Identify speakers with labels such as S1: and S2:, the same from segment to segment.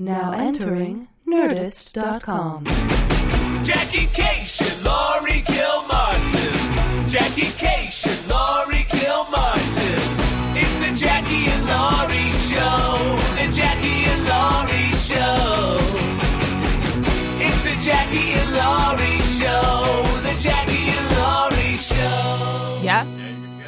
S1: Now entering Nerdist.com.
S2: Jackie Cation, Laurie Kilmartin. Jackie Cation, Laurie Kilmartin. It's the Jackie and Laurie Show. The Jackie and Laurie Show. It's the Jackie and Laurie Show. The Jackie and Laurie Show.
S3: Yeah,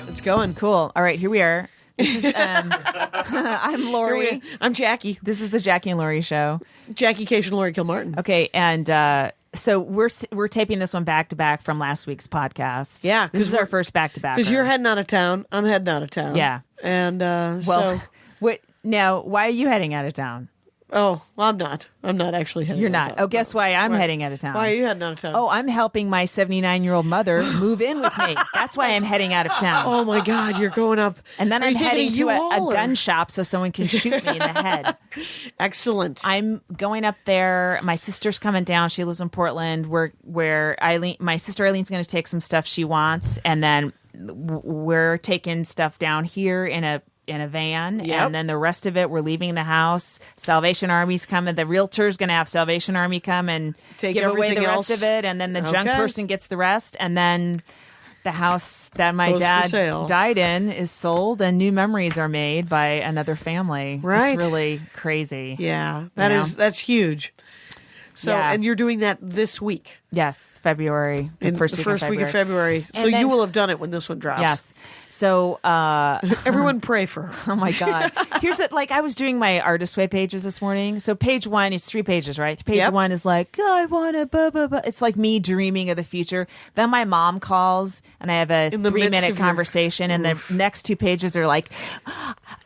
S4: it's going.
S3: Cool. All right, here we are. This is I'm Laurie.
S4: I'm Jackie.
S3: This is the Jackie and Laurie Show.
S4: Jackie Cation, Laurie Kilmartin.
S3: Okay, and so we're taping this one back to back from last week's podcast.
S4: Yeah,
S3: this is our first back to back.
S4: Because you're heading out of town. I'm heading out of town.
S3: Yeah,
S4: and
S3: well,
S4: so
S3: what now? Why are you heading out of town?
S4: Oh, well, I'm not. I'm not actually heading.
S3: You're
S4: out
S3: not.
S4: of town.
S3: Oh, guess why I'm heading out of town.
S4: Why are you heading out of town?
S3: Oh, I'm helping my 79-year-old mother move in with me. That's why I'm heading out of town.
S4: Oh my God, you're going up.
S3: And then
S4: Are
S3: I'm
S4: you taking
S3: heading to a
S4: U-Haul,
S3: gun shop so someone can shoot me in the head.
S4: Excellent.
S3: I'm going up there. My sister's coming down. She lives in Portland, where my sister Eileen's going to take some stuff she wants, and then we're taking stuff down here in a van, and then the rest of it we're leaving the house. Salvation Army's coming. The realtor's going to have Salvation Army come and
S4: Take
S3: give away the
S4: everything
S3: rest of it, and then the junk
S4: Okay.
S3: person gets the rest, and then the house that my
S4: Goes for
S3: dad
S4: sale.
S3: died in is sold, and new memories are made by another family.
S4: Right.
S3: It's really crazy.
S4: Yeah, that's huge. So,
S3: Yeah.
S4: and you're doing that this week.
S3: Yes, February. The first week of
S4: February. So
S3: And then-
S4: you will have done it when this one drops.
S3: Yes. So,
S4: Everyone pray for her.
S3: oh my God. Here's it. Like, I was doing my Artist Way pages this morning. So page one is 3 pages, right? Page
S4: Yep.
S3: one is like, I want to blah, blah, blah. It's like me dreaming of the future. Then my mom calls and I have a
S4: In the midst
S3: 3-minute
S4: of your-
S3: conversation. And the next 2 pages are like,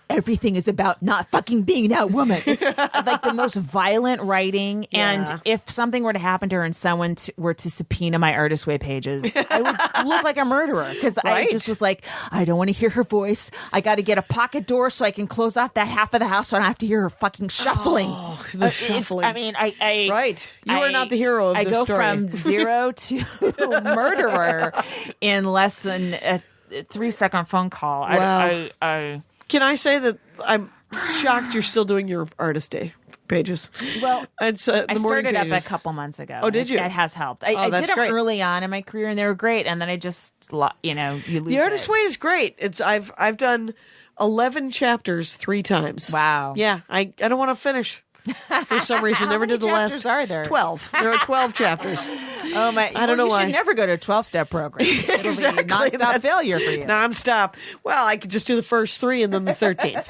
S3: everything is about not fucking being that woman. It's like the most violent writing.
S4: Yeah.
S3: And if something were to happen to her and someone were to subpoena my Artist Way pages, I would look like a murderer. Because I
S4: Right.
S3: just was like, I don't want to hear her voice. I got to get a pocket door so I can close off that half of the house so I don't have to hear her fucking shuffling.
S4: Oh, the shuffling.
S3: I mean, I
S4: Right. You are not the hero of
S3: I
S4: this
S3: go
S4: story.
S3: from 0 to murderer in less than a 3-second phone call.
S4: Wow.
S3: I
S4: Can I say that I'm shocked you're still doing your Artist Day pages?
S3: Well,
S4: it's
S3: I
S4: the morning
S3: started up
S4: pages.
S3: a couple months ago.
S4: Oh, did you?
S3: It has helped. I
S4: that's
S3: did them
S4: great.
S3: early on in my career, and they were great. And then I just, you lose
S4: The Artist
S3: it.
S4: Way is great. I've done 11 chapters 3 times.
S3: Wow.
S4: Yeah, I don't want to finish. For some reason,
S3: How
S4: never
S3: many
S4: did the
S3: chapters
S4: last.
S3: are there?
S4: 12. There are 12 chapters.
S3: Oh my!
S4: I don't know
S3: you
S4: why.
S3: should never go to a 12-step program. It'll
S4: Exactly.
S3: be nonstop
S4: That's
S3: failure for you.
S4: Nonstop. Well, I could just do the first 3 and then the 13th,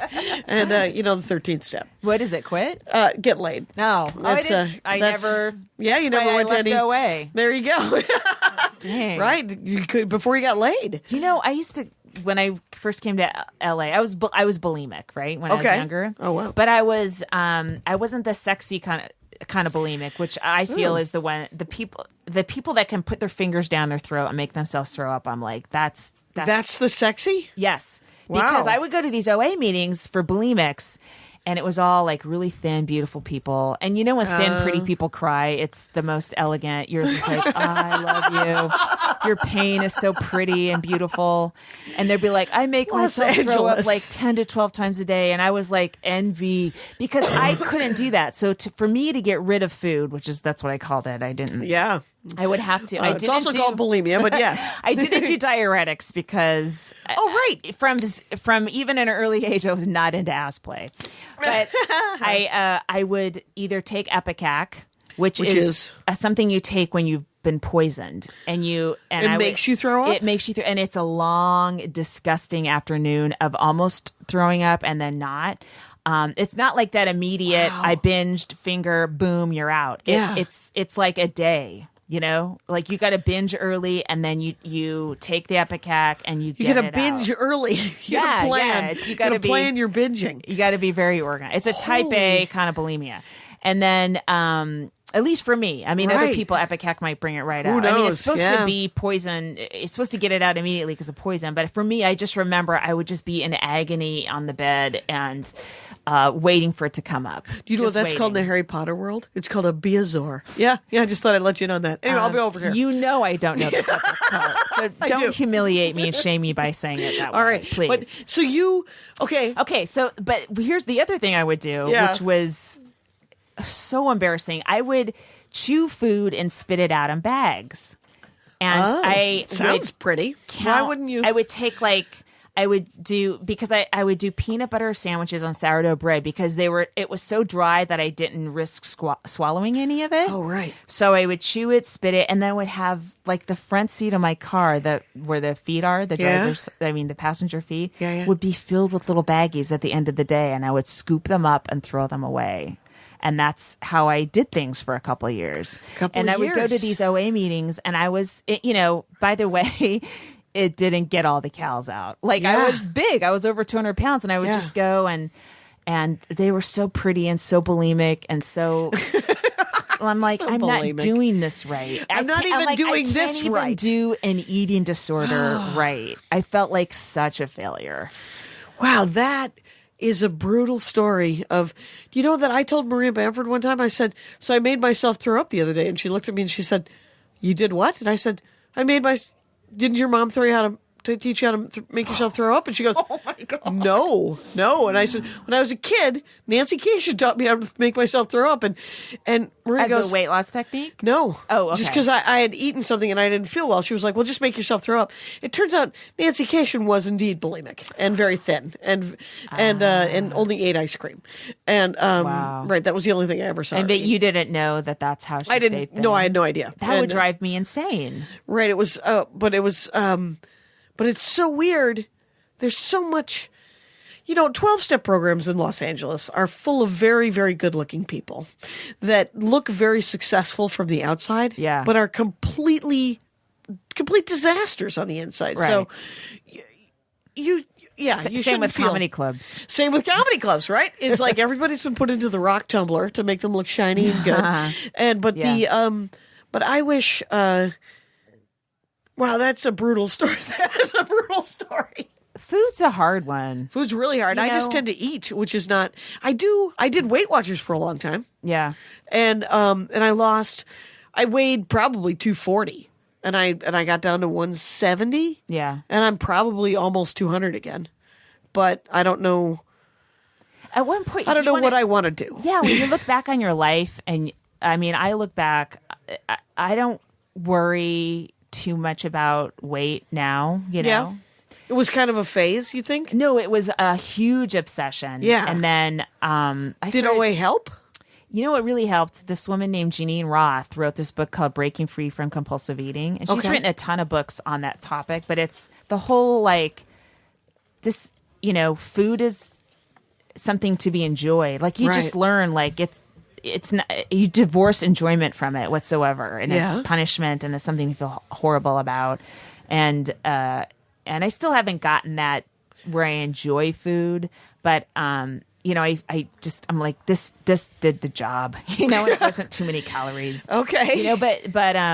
S4: and the 13th step.
S3: What is it? Quit?
S4: Get laid.
S3: No,
S4: That's,
S3: I
S4: that's-
S3: never.
S4: Yeah, you
S3: that's
S4: never
S3: why
S4: went
S3: I
S4: to
S3: left
S4: any.
S3: OA.
S4: There you go.
S3: Dang.
S4: Right, you could before you got laid.
S3: I used to when I first came to LA. I was bulimic, right, when I was
S4: Okay.
S3: younger.
S4: Oh, wow.
S3: But I wasn't the sexy kind of bulimic, which I feel is the people that can put their fingers down their throat and make themselves throw up. I'm like, that's
S4: That's the sexy.
S3: yes.
S4: Wow.
S3: Because I would go to these OA meetings for bulimics, and it was all like really thin, beautiful people. And when thin, pretty people cry, it's the most elegant. You're just like, I love you. Your pain is so pretty and beautiful. And they'd be like, I make
S4: Los
S3: myself throw up
S4: Angeles.
S3: like 10 to 12 times a day. And I was like, envy, because I couldn't do that. So for me to get rid of food, that's what I called it. I didn't.
S4: Yeah.
S3: I would have to.
S4: It's also called bulimia, but yes.
S3: I didn't do diuretics because from even an early age I was not into ass play, but I would either take Epicac, which is something you take when you've been poisoned, and it
S4: makes you throw up.
S3: It makes you and it's a long, disgusting afternoon of almost throwing up and then not. It's not like that immediate.
S4: Wow.
S3: I binged, finger, boom, you're out.
S4: Yeah.
S3: It's like a day. Like you got to binge early, and then you take the Epicac and you
S4: You got to
S3: it
S4: binge
S3: out.
S4: early. You gotta plan.
S3: You got to
S4: plan your binging.
S3: You got to be very organized. It's a type A kind of bulimia, and then at least for me, I mean, other
S4: Right.
S3: people Epicac might bring it right
S4: Who
S3: out. I mean,
S4: knows?
S3: it's supposed
S4: Yeah.
S3: to be poison. It's supposed to get it out immediately because of poison. But for me, I just remember I would just be in agony on the bed and waiting for it to come up.
S4: Do you know what
S3: Just
S4: that's called in the
S3: waiting.
S4: Harry Potter world? It's called a Beazor. Yeah. I just thought I'd let you know that. Anyway, I'll be over here.
S3: I don't know what that's called. So
S4: I
S3: don't
S4: do.
S3: humiliate me and shame me by saying it that way.
S4: All right,
S3: please.
S4: But, so you, okay.
S3: Okay, so but here's the other thing I would do,
S4: Yeah.
S3: which was so embarrassing. I would chew food and spit it out in bags. And I
S4: sounds
S3: would
S4: pretty.
S3: count-
S4: Why wouldn't you?
S3: I would take I would do peanut butter sandwiches on sourdough bread because it was so dry that I didn't risk swallowing any of it.
S4: Oh, right.
S3: So I would chew it, spit it, and then I would have like the front seat of my car where the feet are, the passenger feet would be filled with little baggies at the end of the day, and I would scoop them up and throw them away. And that's how I did things for a couple of years. I would go to these OA meetings, and I was, by the way, it didn't get all the cows out. I was big. I was over 200 pounds, and I would just go and they were so pretty and so bulimic and so. I'm like,
S4: So
S3: I'm
S4: bulimic.
S3: not doing this right.
S4: I'm not even doing this
S3: right. I can't even do an eating disorder right. I felt like such a failure.
S4: Wow, that is a brutal story of, that I told Maria Bamford one time, I said, so I made myself throw up the other day, and she looked at me and she said, you did what? And I said, didn't your mom teach you how to make yourself throw up? And she goes, oh my God. No. And I said, when I was a kid, Nancy Keisha taught me how to make myself throw up. And Maria goes,
S3: a weight loss technique?
S4: No.
S3: Oh, okay.
S4: Just because I had eaten something and I didn't feel well. She was like, well, just make yourself throw up. It turns out Nancy Keisha was indeed bulimic and very thin and only ate ice cream. And,
S3: wow.
S4: Right, that was the only thing I ever saw.
S3: And but you didn't know that's how she stayed thin.
S4: No, I had no idea.
S3: That would drive me insane.
S4: Right, it was, but it's so weird. There's so much, 12-step programs in Los Angeles are full of very, very good-looking people that look very successful from the outside, but are complete disasters on the inside.
S3: Right.
S4: So you
S3: same with comedy clubs.
S4: Same with comedy clubs, right? It's like everybody's been put into the rock tumbler to make them look shiny and good. But I wish. Wow, that's a brutal story. That is a brutal story.
S3: Food's a hard one.
S4: Food's really hard. I just tend to eat, which is not. I did Weight Watchers for a long time.
S3: Yeah,
S4: and I weighed probably 240, and I got down to 170.
S3: Yeah,
S4: and I'm probably almost 200 again, but I don't know.
S3: At one point,
S4: I don't know what I want to do.
S3: Yeah, when you look back on your life, and I mean, I look back, I don't worry too much about weight now,
S4: Yeah. It was kind of a phase, you think?
S3: No, it was a huge obsession.
S4: Yeah.
S3: And then
S4: Did OA help?
S3: You know what really helped? This woman named Jeanine Roth wrote this book called Breaking Free from Compulsive Eating. And she's written a ton of books on that topic, but it's the whole this, food is something to be enjoyed. You just learn it's not, you divorce enjoyment from it whatsoever, and it's punishment, and it's something to feel horrible about. And I still haven't gotten that where I enjoy food, but I'm like, this did the job, and it wasn't too many calories.
S4: Okay.
S3: But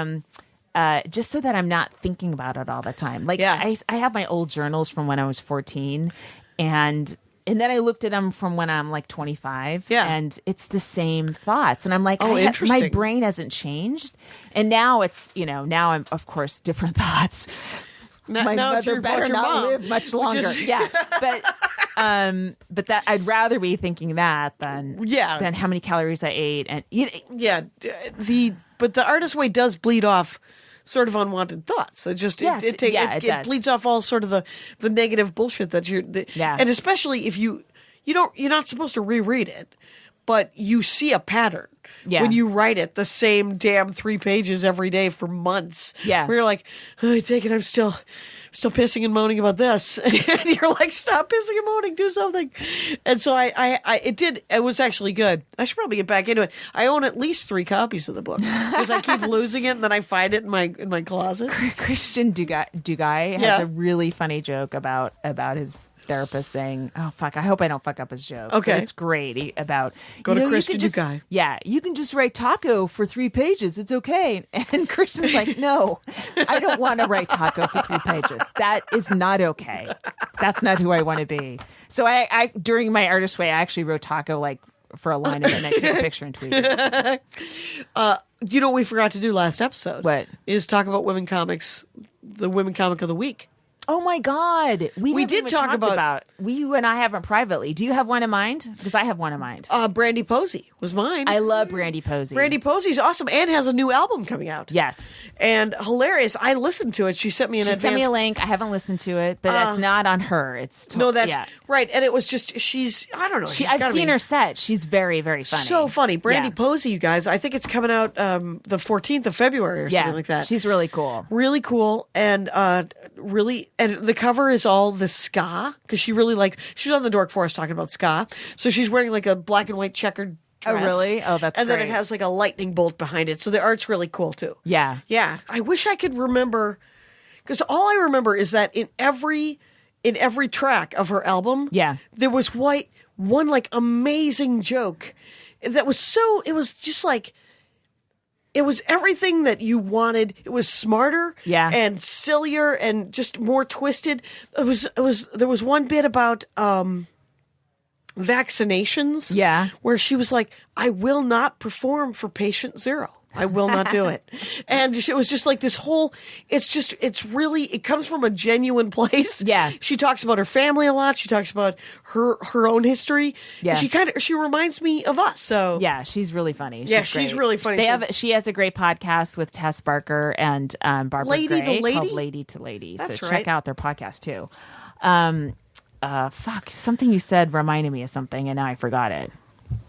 S3: just so that I'm not thinking about it all the time. I have my old journals from when I was 14, and then I looked at them from when I'm 25, and it's the same thoughts. And I'm like,
S4: interesting.
S3: My brain hasn't changed. And now it's, now I'm, of course, different thoughts. My mother better not live much longer. But that I'd rather be thinking that than how many calories I ate. And
S4: but the artist way does bleed off sort of unwanted thoughts. It just it bleeds off all sort of the negative bullshit that and especially if you're not supposed to reread it, but you see a pattern. Yeah. When you write it the same damn 3 pages every day for months. Yeah. Where you're like, I take it I'm still pissing and moaning about this. And you're like, stop pissing and moaning, do something. And so it was actually good. I should probably get back into it. I own at least 3 copies of the book because I keep losing it and then I find it in my closet.
S3: Christian Dugai has a really funny joke about his therapist saying, "Oh fuck, I hope I don't fuck up his joke."
S4: Okay,
S3: but it's great.
S4: Go to Christian Dugai.
S3: Yeah, you can just write taco for 3 pages. It's okay. And Christian's like, "No, I don't want to write taco for 3 pages. That is not okay. That's not who I want to be." So I during my artist way, I actually wrote taco for a line of it, and I took a picture and tweeted it.
S4: You know what we forgot to do last episode?
S3: What?
S4: Is talk about women comics, the women comic of the week.
S3: Oh my God. We
S4: did talk about
S3: you and I haven't privately. Do you have one in mind? Because I have one in mind.
S4: Brandy Posey was mine.
S3: I love Brandy Posey.
S4: Brandy Posey's awesome and has a new album coming out.
S3: Yes.
S4: And hilarious. I listened to it. She sent me an
S3: She sent me a link. I haven't listened to it, but that's not on her. It's
S4: no, that's right. And it was just I don't know.
S3: I've seen her set. She's very, very funny.
S4: So funny. Brandy Posey, you guys. I think it's coming out the 14th of February or something like that.
S3: She's really cool.
S4: Really cool and and the cover is all the ska because she was on the Dork Forest talking about ska. So she's wearing like a black and white checkered dress.
S3: Oh, really? Oh, that's
S4: and
S3: great.
S4: then it has like a lightning bolt behind it. So the art's really cool too.
S3: Yeah.
S4: Yeah. I wish I could remember because all I remember is that in every track of her album, there was one like amazing joke that was it was just like it was everything that you wanted. It was smarter and sillier and just more twisted. There was one bit about vaccinations where she was like, I will not perform for patient zero. I will not do it. And it was just like this whole, it comes from a genuine place.
S3: Yeah.
S4: She talks about her family a lot. She talks about her own history.
S3: Yeah.
S4: She reminds me of us. So
S3: yeah, she's really funny.
S4: She's really funny.
S3: She has a great podcast with Tess Barker and Barbara
S4: Lady
S3: Gray
S4: to Lady?
S3: called Lady to Lady.
S4: That's
S3: so
S4: right.
S3: check out their podcast too. Something you said reminded me of something and now I forgot it.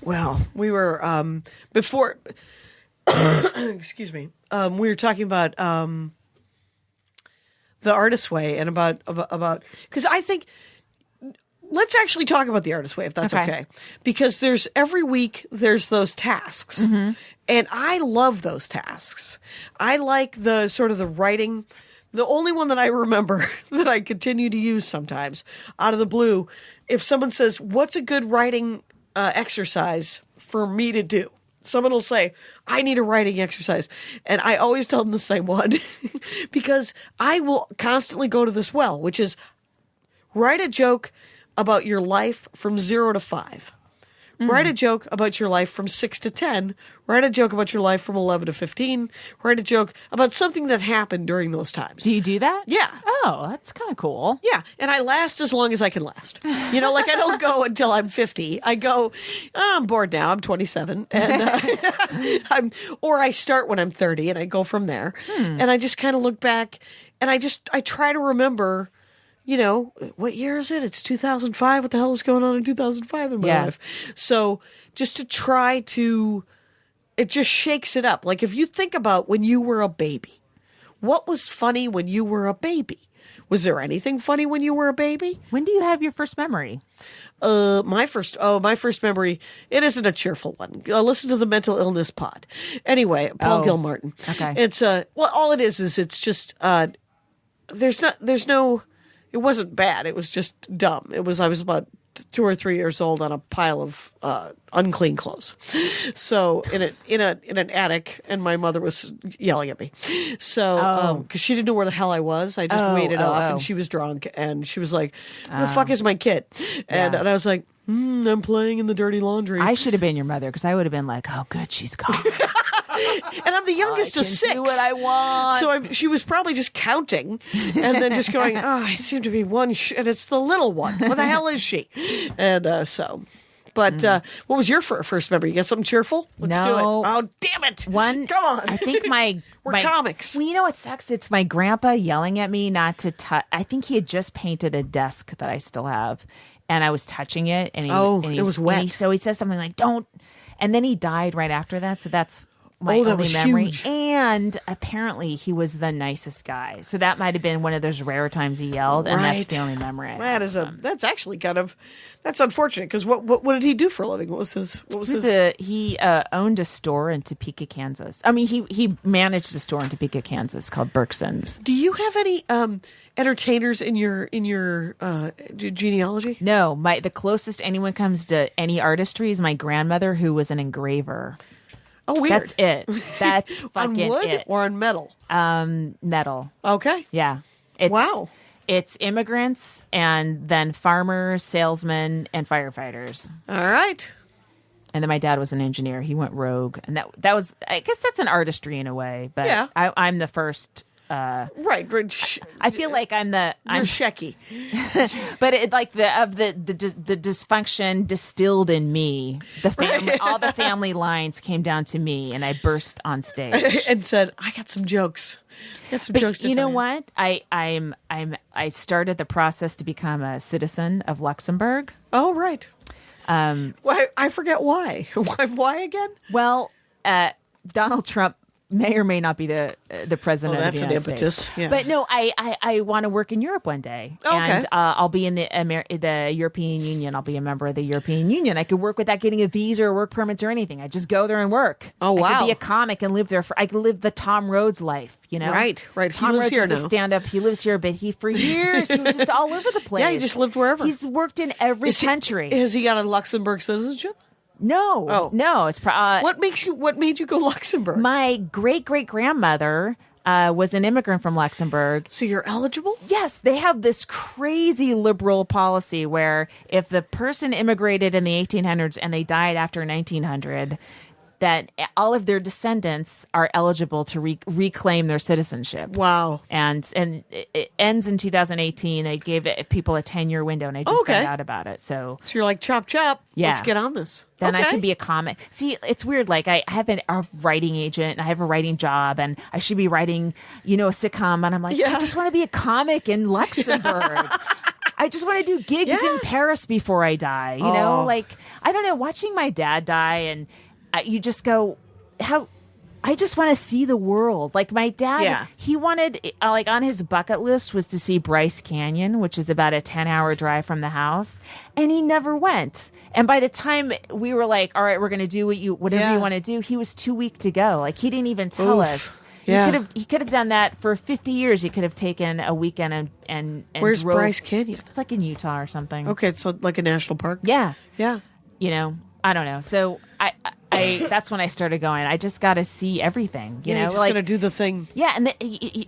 S4: Well, we were before excuse me. We were talking about the Artist Way and about because I think let's actually talk about the Artist Way if that's okay. Because every week there's those tasks, and I love those tasks. I like the sort of the writing. The only one that I remember that I continue to use sometimes out of the blue, if someone says, "What's a good writing exercise for me to do?" Someone will say, I need a writing exercise. And I always tell them the same one because I will constantly go to this well, which is write a joke about your life from 0 to 5. Write a joke about your life from 6 to 10. Write a joke about your life from 11 to 15. Write a joke about something that happened during those times.
S3: Do you do that?
S4: Yeah.
S3: Oh, that's kind of cool.
S4: Yeah. And I last as long as I can last. You know, like I don't go until I'm 50. I go, I'm bored now. I'm 27. And or I start when I'm 30 and I go from there. And I just kind of look back and I try to remember, you know, what year is it? It's 2005. What the hell was going on in 2005 in my life? So just to try to, it just shakes it up. Like if you think about when you were a baby, what was funny when you were a baby? Was there anything funny when you were a baby?
S3: When do you have your first memory?
S4: My first memory, it isn't a cheerful one. Listen to the mental illness pod. Anyway, Paul Gilmartin.
S3: Okay.
S4: It's, all it is it's just, there's no, it wasn't bad. It was just dumb. I was about 2 or 3 years old on a pile of unclean clothes. So in an attic, and my mother was yelling at me. So because she didn't know where the hell I was, I just waited off, and she was drunk, and she was like, "The fuck is my kid?" And I was like, "I'm playing in the dirty laundry."
S3: I should have been your mother because I would have been like, "Oh, good, she's gone."
S4: And I'm the youngest of 6.
S3: Do what I want.
S4: So she was probably just counting and then just going, I seem to be one, and it's the little one. Where the hell is she? And but what was your first memory? You got something cheerful? Let's do it. Oh, damn it. Come on.
S3: I think
S4: we're comics.
S3: Well, you know what sucks? It's my grandpa yelling at me not to touch. I think he had just painted a desk that I still have, and I was touching it, and
S4: it was wet.
S3: So he says something like, don't. And then he died right after that, so that's my
S4: that
S3: only
S4: was
S3: memory.
S4: huge.
S3: And apparently he was the nicest guy. So that might have been one of those rare times he yelled, and that's the only memory I have of him.
S4: That's actually that's unfortunate because what did he do for a living? What was his?
S3: He owned a store in Topeka, Kansas. I mean, he managed a store in Topeka, Kansas called Berkson's.
S4: Do you have any entertainers in your genealogy?
S3: No, the closest anyone comes to any artistry is my grandmother, who was an engraver.
S4: Oh, weird.
S3: That's it. That's fucking
S4: on wood
S3: it.
S4: Or on metal?
S3: Metal.
S4: Okay.
S3: Yeah.
S4: Wow.
S3: It's immigrants and then farmers, salesmen, and firefighters.
S4: All right.
S3: And then my dad was an engineer. He went rogue, and that was, I guess that's an artistry in a way. But
S4: yeah.
S3: I'm the first
S4: right.
S3: I feel like I'm
S4: Shecky.
S3: But the dysfunction distilled in me. The family, all the family lines came down to me, and I burst on stage
S4: and said, "I got some jokes. Jokes to tell you."
S3: You know what? I started the process to become a citizen of Luxembourg.
S4: Oh, right. Why? I forget why. Why again?
S3: Well, Donald Trump may or may not be the president of the United States.
S4: Yeah.
S3: But no, I want to work in Europe one day.
S4: Okay.
S3: And I'll be in the European Union. I'll be a member of the European Union. I could work without getting a visa or work permits or anything. I just go there and work.
S4: Oh, wow.
S3: I could be a comic and live there. I could live the Tom Rhodes life, you know?
S4: Right.
S3: Tom Rhodes is a stand-up. He lives here, but for years, he was just all over the place.
S4: Yeah, he just lived wherever.
S3: He's worked in every country.
S4: Has he got a Luxembourg citizenship?
S3: No, no. It's
S4: what made you go Luxembourg?
S3: My great grandmother was an immigrant from Luxembourg.
S4: So you're eligible?
S3: Yes, they have this crazy liberal policy where if the person immigrated in the 1800s and they died after 1900, that all of their descendants are eligible to reclaim their citizenship.
S4: Wow.
S3: And it ends in 2018. They gave people a 10-year window, and I just found out about it. So
S4: you're like, chop, chop.
S3: Yeah.
S4: Let's get on this.
S3: Then I can be a comic. See, it's weird. Like I have a writing agent, and I have a writing job, and I should be writing, a sitcom. And I'm like, I just want to be a comic in Luxembourg. I just want to do gigs in Paris before I die. You know, like, I don't know, watching my dad die, and you just go, I just want to see the world. Like my dad, he wanted, like on his bucket list was to see Bryce Canyon, which is about a 10-hour drive from the house. And he never went. And by the time we were like, all right, we're going to do whatever you want to do, he was too weak to go. Like he didn't even tell us. Yeah. He could have done that for 50 years. He could have taken a weekend and
S4: Where's
S3: drove.
S4: Bryce Canyon?
S3: It's like in Utah or something.
S4: Okay, so like a national park?
S3: Yeah.
S4: Yeah.
S3: I don't know. So I that's when I started going, I just got to see everything, you know,
S4: you're just
S3: like
S4: going to do the thing.
S3: Yeah. And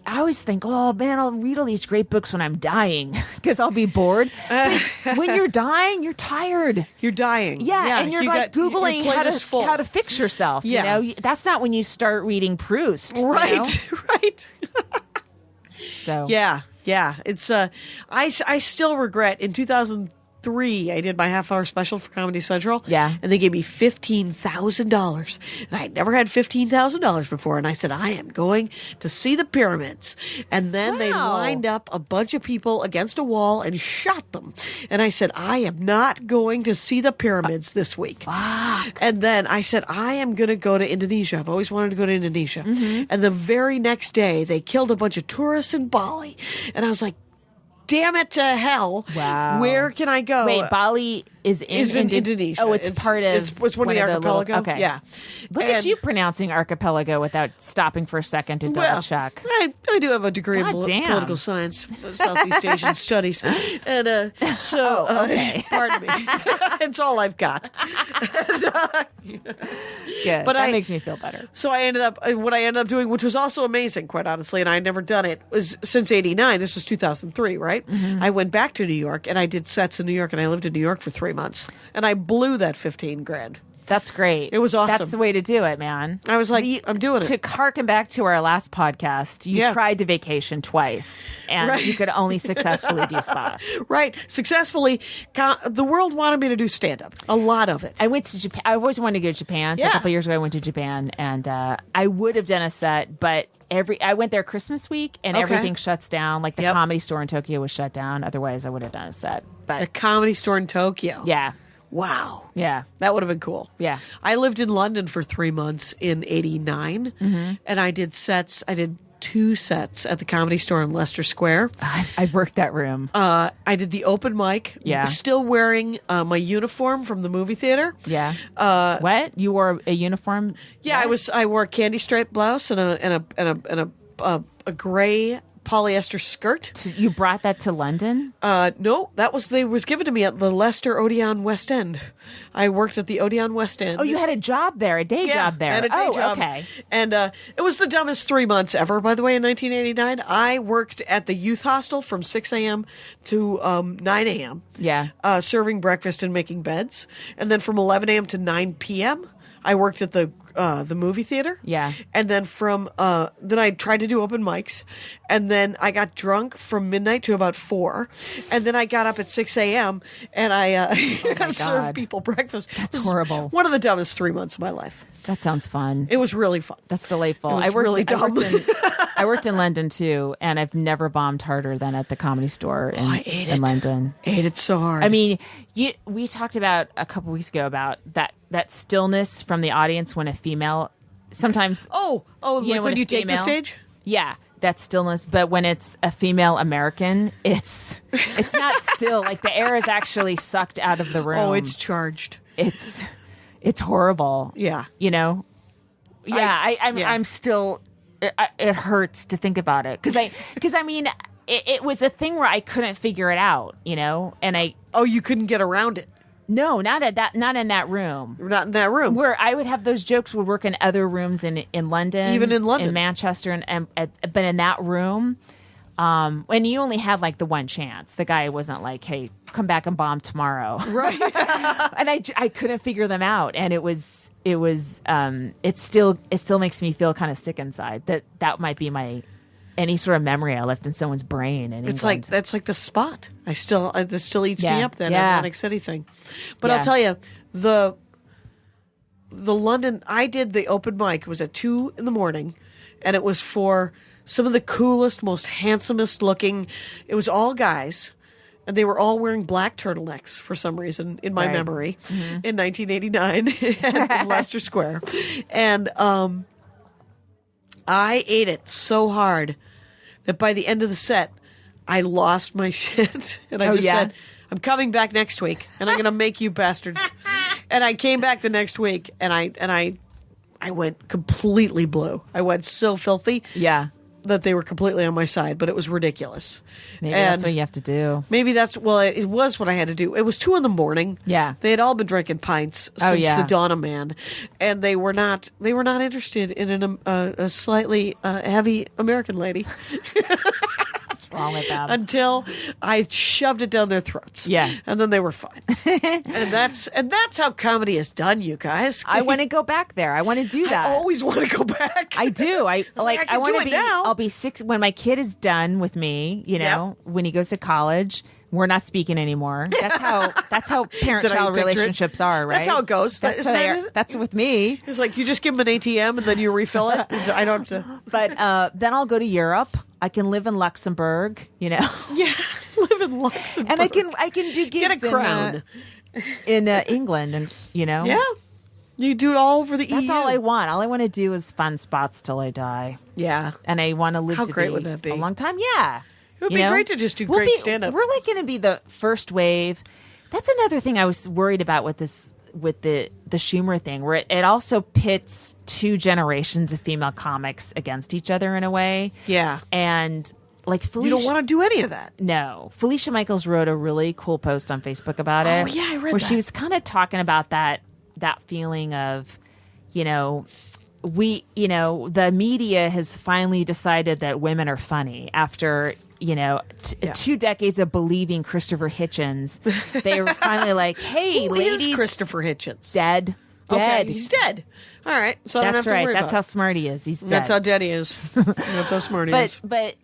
S3: I always think, oh man, I'll read all these great books when I'm dying because I'll be bored. But when you're dying, you're tired.
S4: You're dying.
S3: Yeah. And you're like Googling how to fix yourself.
S4: Yeah.
S3: You know, that's not when you start reading Proust.
S4: Right.
S3: You know?
S4: Right.
S3: So.
S4: Yeah. It's, I still regret in 2003, I did my half-hour special for Comedy Central.
S3: Yeah.
S4: And they gave me $15,000. And I had never had $15,000 before. And I said, I am going to see the pyramids. And then they lined up a bunch of people against a wall and shot them. And I said, I am not going to see the pyramids this week.
S3: Fuck.
S4: And then I said, I am going to go to Indonesia. I've always wanted to go to Indonesia.
S3: Mm-hmm.
S4: And the very next day, they killed a bunch of tourists in Bali. And I was like, damn it to hell.
S3: Wow.
S4: Where can I go?
S3: Wait, Bali is in
S4: Indonesia.
S3: Oh, it's part of
S4: it's one of the archipelago.
S3: Okay.
S4: Yeah.
S3: Look at you pronouncing archipelago without stopping for a second to double check.
S4: I do have a degree in
S3: damn.
S4: political science, Southeast Asian studies. And so,
S3: okay.
S4: Pardon me. It's all I've got.
S3: Good.
S4: But
S3: that makes me feel better.
S4: So what I ended up doing, which was also amazing, quite honestly, and I had never done it, was since 89, this was 2003, right? Mm-hmm. I went back to New York and I did sets in New York, and I lived in New York for 3 months, and I blew that $15,000.
S3: That's great.
S4: It was awesome.
S3: That's the way to do it, man.
S4: I was like, I'm doing it.
S3: To harken back to our last podcast, you tried to vacation twice, and you could only successfully do spas.
S4: Right. Successfully. The world wanted me to do stand-up. A lot of it.
S3: I went to Japan. I've always wanted to go to Japan. So a couple years ago, I went to Japan, and I would have done a set, but I went there Christmas week, and everything shuts down. Like the Comedy Store in Tokyo was shut down. Otherwise, I would have done a set. But
S4: a Comedy Store in Tokyo.
S3: Yeah.
S4: Wow.
S3: Yeah.
S4: That would have been cool.
S3: Yeah.
S4: I lived in London for 3 months in 89, and I did sets. I did 2 sets at the Comedy Store in Leicester Square.
S3: I worked that room.
S4: I did the open mic.
S3: Yeah.
S4: Still wearing my uniform from the movie theater.
S3: Yeah. What? You wore a uniform?
S4: Yeah, I wore a candy striped blouse and a gray polyester skirt.
S3: So you brought that to London?
S4: No, was given to me at the Leicester Odeon West End. I worked at the Odeon West End.
S3: Oh, you had a job there, a day job there.
S4: I had a day job.
S3: Okay.
S4: And it was the dumbest 3 months ever, by the way, in 1989. I worked at the youth hostel from 6 a.m. to 9 a.m.
S3: Yeah.
S4: Serving breakfast and making beds. And then from 11 a.m. to 9 p.m., I worked at the movie theater.
S3: Yeah.
S4: And then then I tried to do open mics, and then I got drunk from midnight to about 4, and then I got up at 6 a.m. and I served people breakfast.
S3: That's horrible.
S4: One of the dumbest 3 months of my life.
S3: That sounds fun.
S4: It was really fun.
S3: That's delightful.
S4: It was really dumb.
S3: I worked in London too, and I've never bombed harder than at the Comedy Store in London.
S4: I ate it so hard.
S3: I mean, we talked about a couple weeks ago about that stillness from the audience when a female sometimes.
S4: When you take the stage.
S3: Yeah, that stillness. But when it's a female American, it's not still. Like the air is actually sucked out of the room.
S4: Oh, it's charged.
S3: It's horrible.
S4: Yeah.
S3: Yeah. I'm still. It hurts to think about it because I mean it was a thing where I couldn't figure it out, and
S4: you couldn't get around it.
S3: No, not in that room.
S4: Not in that room.
S3: Where I would have those jokes would work in other rooms in London,
S4: even in London,
S3: in Manchester, but in that room. When you only had like the one chance, the guy wasn't like, "Hey, come back and bomb tomorrow,"
S4: right?
S3: And I couldn't figure them out, and it still makes me feel kind of sick inside that might be any sort of memory I left in someone's brain. In England.
S4: That's like the Spot. That still eats me up. That Atlantic City thing, but
S3: Yeah.
S4: I'll tell you the London. I did the open mic. It was at 2 a.m, and it was for some of the coolest, most handsomest looking. It was all guys, and they were all wearing black turtlenecks for some reason in my memory in 1989 in Leicester Square. And I ate it so hard that by the end of the set, I lost my shit. And I said, I'm coming back next week, and I'm going to make you bastards. And I came back the next week, and I went completely blue. I went so filthy.
S3: Yeah.
S4: That they were completely on my side, but it was ridiculous.
S3: Maybe that's what you have to do.
S4: Maybe it was what I had to do. It was 2 a.m.
S3: Yeah.
S4: They had all been drinking pints since the dawn of man, and they were not interested in a slightly heavy American lady.
S3: What's wrong with them?
S4: Until I shoved it down their throats.
S3: Yeah.
S4: And then they were fine. and that's how comedy is done, you guys.
S3: I want to go back there. I want to do that.
S4: I always want to go back.
S3: I do. I
S4: can
S3: want
S4: do
S3: to
S4: it
S3: be
S4: now.
S3: I'll be 6 when my kid is done with me,
S4: Yep.
S3: when he goes to college. We're not speaking anymore. That's how parent-child relationships are, right?
S4: That's how it goes.
S3: That's with me.
S4: It's like you just give them an ATM and then you refill it. I don't have to.
S3: But then I'll go to Europe. I can live in Luxembourg,
S4: Yeah, live in Luxembourg.
S3: and I can do gigs
S4: Get a crown.
S3: in England, and
S4: Yeah, you do it all over the EU.
S3: That's all I want. All I want to do is fun spots till I die.
S4: Yeah,
S3: and I want to live.
S4: How
S3: to
S4: great
S3: be
S4: would that be?
S3: A long time. Yeah.
S4: It would be great to just do great stand-up.
S3: We're like going to be the first wave. That's another thing I was worried about with the Schumer thing, where it also pits 2 generations of female comics against each other in a way.
S4: Yeah.
S3: And like Felicia,
S4: you don't want to do any of that.
S3: No. Felicia Michaels wrote a really cool post on Facebook about it.
S4: Oh, yeah, I read
S3: where
S4: that.
S3: she was kind of talking about that feeling of, the media has finally decided that women are funny after 2 decades of believing Christopher Hitchens. They were finally like, "Hey,
S4: Who
S3: ladies,
S4: is Christopher Hitchens?
S3: dead.
S4: Okay, he's dead. All right, so I don't
S3: That's
S4: have to
S3: right.
S4: worry
S3: That's
S4: about
S3: how smart he is. He's dead.
S4: That's how dead he is. That's how smart he is.
S3: But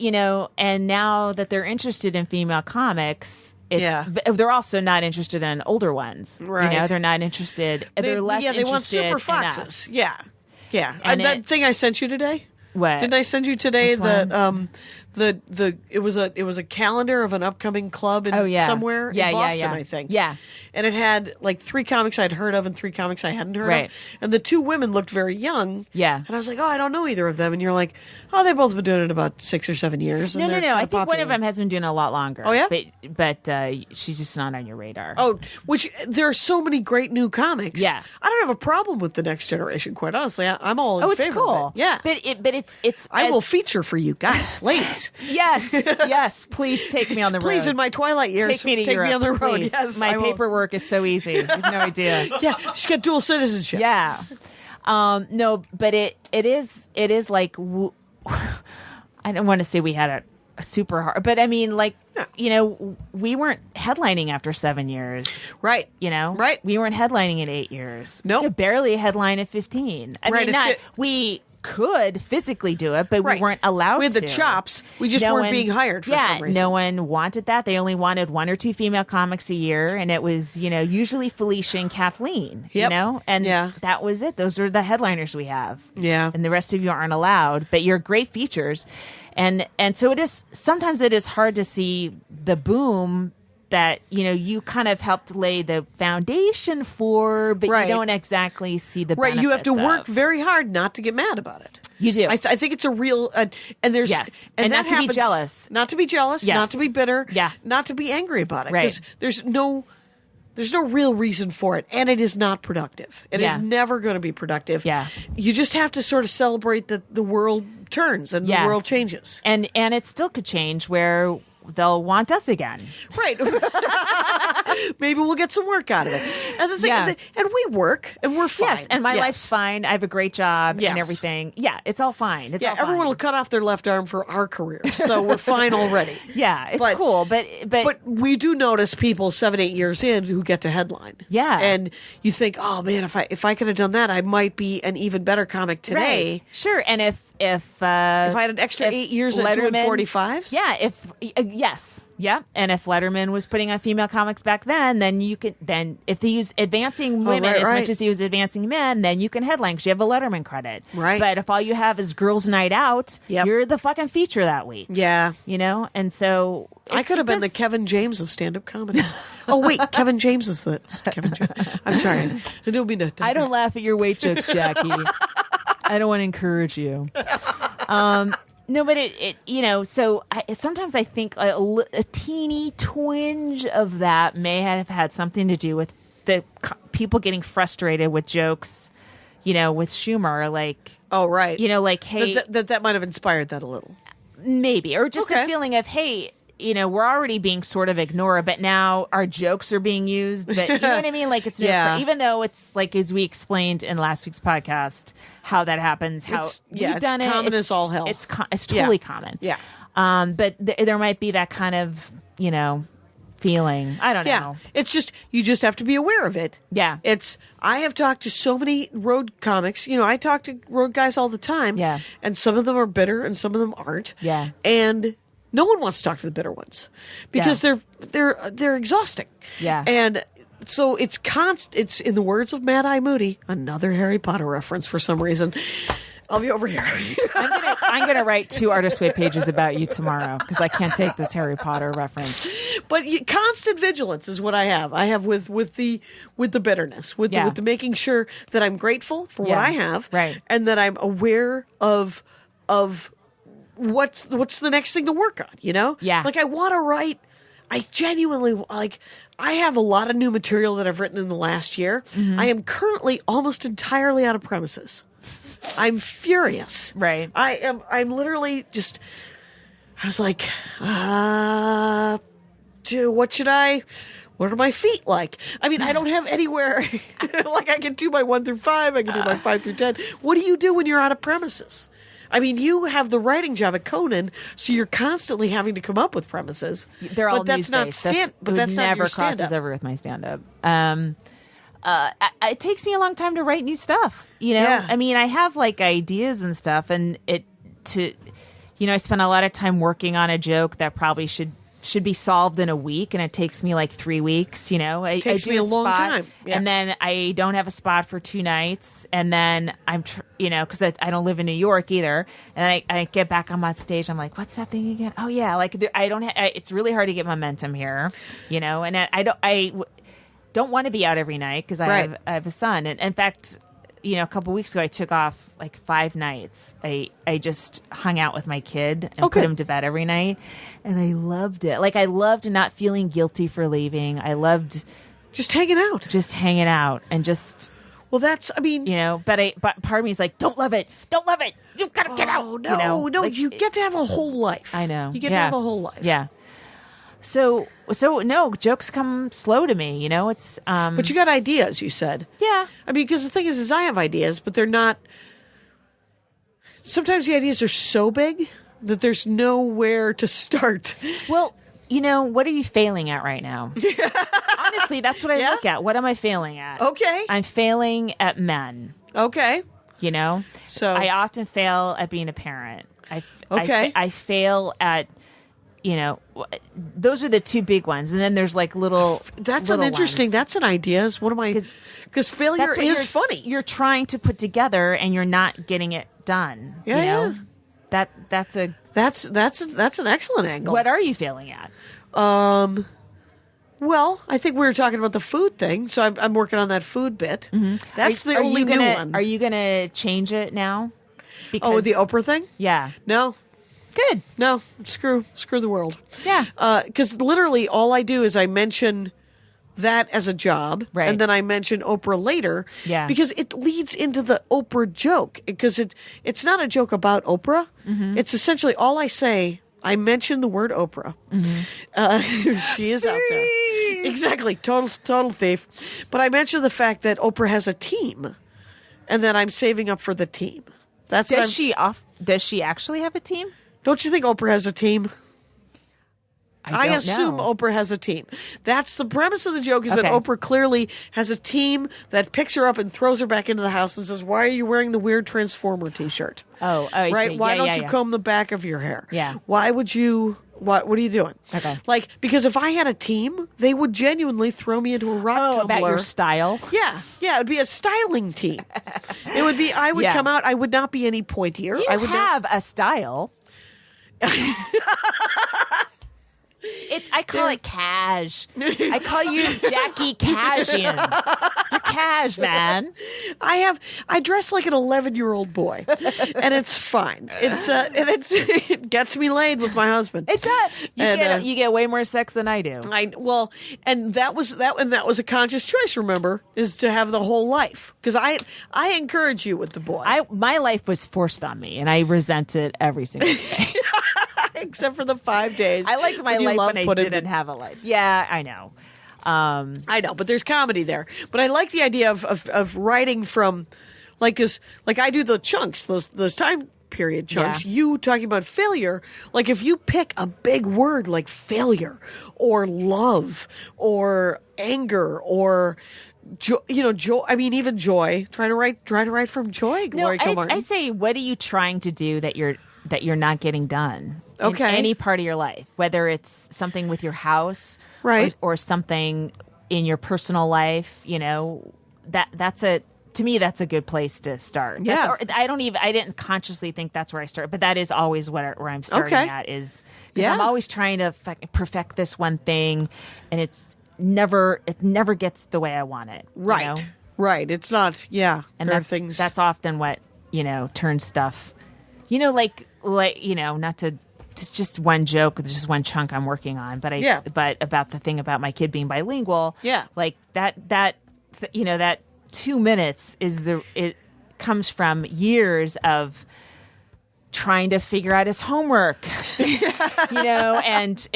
S3: and now that they're interested in female comics, but they're also not interested in older ones.
S4: Right.
S3: They're not interested. They're less interested.
S4: They want super
S3: in
S4: foxes.
S3: us.
S4: Yeah.
S3: And
S4: that thing I sent you today.
S3: What?
S4: Didn't I send you today
S3: Which one?
S4: it was a calendar of an upcoming club somewhere in Boston, I think.
S3: Yeah.
S4: And it had like 3 comics I'd heard of and 3 comics I hadn't heard
S3: Right.
S4: of. And the 2 women looked very young.
S3: Yeah.
S4: And I was like, I don't know either of them. And you're like, they've both been doing it about 6 or 7 years.
S3: No. I think one of them has been doing it a lot longer.
S4: Oh, yeah?
S3: But she's just not on your radar.
S4: Oh, which there are so many great new comics.
S3: Yeah.
S4: I don't have a problem with the next generation, quite honestly. I'm all in
S3: it's
S4: favor
S3: cool.
S4: of it. Yeah.
S3: But it's
S4: I will feature for you guys, ladies.
S3: Yes, please take me on the road.
S4: Please, in my twilight years,
S3: take me to Europe,
S4: me on the road.
S3: please.
S4: Yes,
S3: my
S4: I will.
S3: paperwork is so easy. You have no idea.
S4: Yeah, she's got dual citizenship.
S3: Yeah. No, but it is like I don't want to say we had a super hard, but I mean, like we weren't headlining after 7 years.
S4: Right.
S3: Right. We weren't headlining at 8 years.
S4: Nope.
S3: We could barely headline at 15. I mean, we could physically do it, but we weren't allowed to.
S4: We had the chops. We just weren't being hired for some reason.
S3: No one wanted that. They only wanted 1 or 2 female comics a year, and it was, usually Felicia and Kathleen, and that was it. Those are the headliners we have.
S4: Yeah.
S3: And the rest of you aren't allowed, but you're great features. And so sometimes it is hard to see the boom that, you kind of helped lay the foundation for, but you don't exactly see the benefits.
S4: Right, you have to work very hard not to get mad about it.
S3: You do.
S4: I think it's a real, and there's,
S3: and not to be jealous.
S4: Not to be jealous, not to be bitter,
S3: Yeah.
S4: not to be angry about it.
S3: Right.
S4: Because there's no real reason for it, and it is not productive. It is never going to be productive.
S3: Yeah.
S4: You just have to sort of celebrate that the world turns and the world changes.
S3: And it still could change where they'll want us again.
S4: Right. Maybe we'll get some work out of it. And the thing, and we work, and we're fine.
S3: Yes, and my life's fine. I have a great job and everything. Yeah, it's all fine. It's all fine.
S4: Everyone will cut off their left arm for our careers, so we're fine already.
S3: Yeah, it's cool, but
S4: we do notice people 7-8 years in who get to headline.
S3: Yeah,
S4: and you think, oh man, if I could have done that, I might be an even better comic today.
S3: Right. Sure, and if
S4: I had an extra 8 years at doing 45s,
S3: and if Letterman was putting on female comics back then if he was advancing women as much as he was advancing men, then you can headline because you have a Letterman credit.
S4: Right.
S3: But if all you have is Girls' Night Out, you're the fucking feature that week.
S4: Yeah.
S3: And so
S4: I could have been the Kevin James of stand-up comedy. Oh wait, Kevin James is the Kevin James. I'm sorry. I don't mean to.
S3: I don't laugh at your weight jokes, Jackie. I don't want to encourage you. No, but so sometimes I think a teeny twinge of that may have had something to do with the people getting frustrated with jokes, with Schumer, like,
S4: oh, right.
S3: Like, hey,
S4: that might have inspired that a little.
S3: Maybe, or just a feeling of, hey, we're already being sort of ignored, but now our jokes are being used. But you know what I mean? Like, it's even though it's like, as we explained in last week's podcast, how that happens, how we've done it.
S4: Common as all hell.
S3: It's totally common.
S4: Yeah.
S3: But there might be that kind of, feeling. I don't know.
S4: It's just, you just have to be aware of it.
S3: Yeah.
S4: I have talked to so many road comics. I talk to road guys all the time.
S3: Yeah.
S4: And some of them are bitter and some of them aren't.
S3: Yeah.
S4: And no one wants to talk to the bitter ones because they're exhausting.
S3: Yeah.
S4: And so it's It's, in the words of Mad Eye Moody, another Harry Potter reference for some reason. I'll be over here.
S3: I'm gonna write 2 Artist Way pages about you tomorrow because I can't take this Harry Potter reference.
S4: But constant vigilance is what I have. I have with the bitterness, with the making sure that I'm grateful for what I have,
S3: right,
S4: and that I'm aware of what's the next thing to work on.
S3: Yeah.
S4: Like I want to write. I genuinely like. I have a lot of new material that I've written in the last year. Mm-hmm. I am currently almost entirely out of premises. I'm furious.
S3: Right.
S4: I'm literally just, I was like, what are my feet like? I mean, I don't have anywhere, like I can do my 1 through 5, I can do my 5 through 10. What do you do when you're out of premises? I mean, you have the writing job at Conan, so you're constantly having to come up with premises.
S3: They're all news-based.
S4: But that's not
S3: never
S4: your stand-up.
S3: crosses over with my stand-up. It takes me a long time to write new stuff.
S4: Yeah.
S3: I mean, I have like ideas and stuff, and I spend a lot of time working on a joke that probably should be solved in a week, and it takes me like 3 weeks. It
S4: takes me a long time,
S3: and then I don't have a spot for 2 nights, and then I'm because I don't live in New York either, and I get back on my stage, I'm like, what's that thing again? Oh yeah, like I don't. It's really hard to get momentum here, and I don't want to be out every night because I have a son, and in fact, a couple weeks ago I took off like 5 nights. I just hung out with my kid and put him to bed every night, and I loved it. Like I loved not feeling guilty for leaving. I loved
S4: just hanging out,
S3: and just.
S4: Well, that's, I mean,
S3: but part of me is like, don't love it. You've got to get out.
S4: No, like, you get to have a whole life.
S3: I know.
S4: You get to have a whole life.
S3: Yeah. So no, jokes come slow to me, it's,
S4: but you got ideas, you said.
S3: Yeah.
S4: I mean, because the thing is I have ideas, but they're not, sometimes the ideas are so big that there's nowhere to start.
S3: Well, what are you failing at right now? Honestly, that's what I look at. What am I failing at?
S4: Okay.
S3: I'm failing at men.
S4: Okay.
S3: So I often fail at being a parent.
S4: I
S3: fail at, those are the two big ones. And then there's like little.
S4: That's
S3: little
S4: an interesting.
S3: ones.
S4: That's an idea. Is one of my because failure is funny.
S3: You're trying to put together and you're not getting it done.
S4: Yeah.
S3: That's an
S4: excellent angle.
S3: What are you failing at?
S4: Well, I think we were talking about the food thing, so I'm working on that food bit. Mm-hmm. That's the only new one.
S3: Are you going to change it now?
S4: Because, the Oprah thing?
S3: Yeah.
S4: No.
S3: Good.
S4: No. Screw the world.
S3: Yeah.
S4: Because literally all I do is I mention that as a job,
S3: right.
S4: and then I mention Oprah later, because it leads into the Oprah joke. Because it's not a joke about Oprah. Mm-hmm. It's essentially all I say. I mention the word Oprah. Mm-hmm. She is out there. Exactly. Total thief. But I mention the fact that Oprah has a team and that I'm saving up for the team.
S3: Does she actually have a team?
S4: Don't you think Oprah has a team? I assume
S3: know.
S4: Oprah has a team. That's the premise of the joke is that Oprah clearly has a team that picks her up and throws her back into the house and says, "Why are you wearing the weird Transformer t-shirt?"
S3: I
S4: right?
S3: see.
S4: Why don't you comb the back of your hair?
S3: Yeah.
S4: Why would you... What are you doing?
S3: Okay.
S4: Because if I had a team, they would genuinely throw me into a rock tumbler.
S3: About your style?
S4: Yeah. Yeah, it would be a styling team. It would be, I would come out, I would not be any pointier.
S3: You
S4: I would
S3: have a style. I call it cash. I call you Jackie Cashian. You're cash, man.
S4: I dress like an 11-year-old boy, and it's fine. It gets me laid with my husband.
S3: It does. You get way more sex than I do.
S4: And that was a conscious choice. Remember, is to have the whole life because I encourage you with the boy.
S3: My life was forced on me, and I resent it every single day.
S4: Except for the 5 days.
S3: I liked my life when I didn't have a life. Yeah, I know.
S4: I know, but there's comedy there. But I like the idea of writing from, because I do the chunks, those time period chunks. Yeah. You talking about failure, if you pick a big word like failure or love or anger or joy. I mean, even joy. Try to write from joy. Laurie Kilmartin.
S3: I say, what are you trying to do that you're not getting done?
S4: Okay.
S3: In any part of your life, whether it's something with your house,
S4: right,
S3: or something in your personal life, to me, that's a good place to start.
S4: Yeah.
S3: I didn't consciously think that's where I start, but that is always where I'm starting at is, I'm always trying to perfect this one thing, and it never gets the way I want it.
S4: Right. Right. It's not. Yeah.
S3: And that's often what, turns stuff, not to. It's just one joke, just one chunk I'm working on. But about the thing about my kid being bilingual, that 2 minutes it comes from years of trying to figure out his homework, and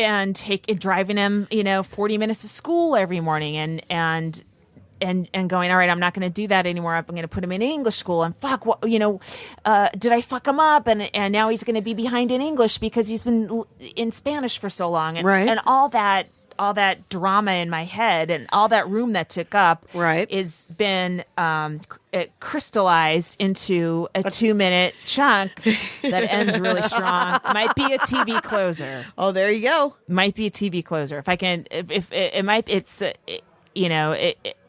S3: driving him, 40 minutes to school every morning and going, all right, I'm not going to do that anymore. I'm going to put him in English school. And did I fuck him up? And now he's going to be behind in English because he's been in Spanish for so long. And,
S4: right.
S3: And all that drama in my head and all that room that took up has been crystallized into a 2-minute chunk that ends really strong. Might be a TV closer.
S4: Oh, there you go.
S3: Might be a TV closer. If I can, if it might, it's,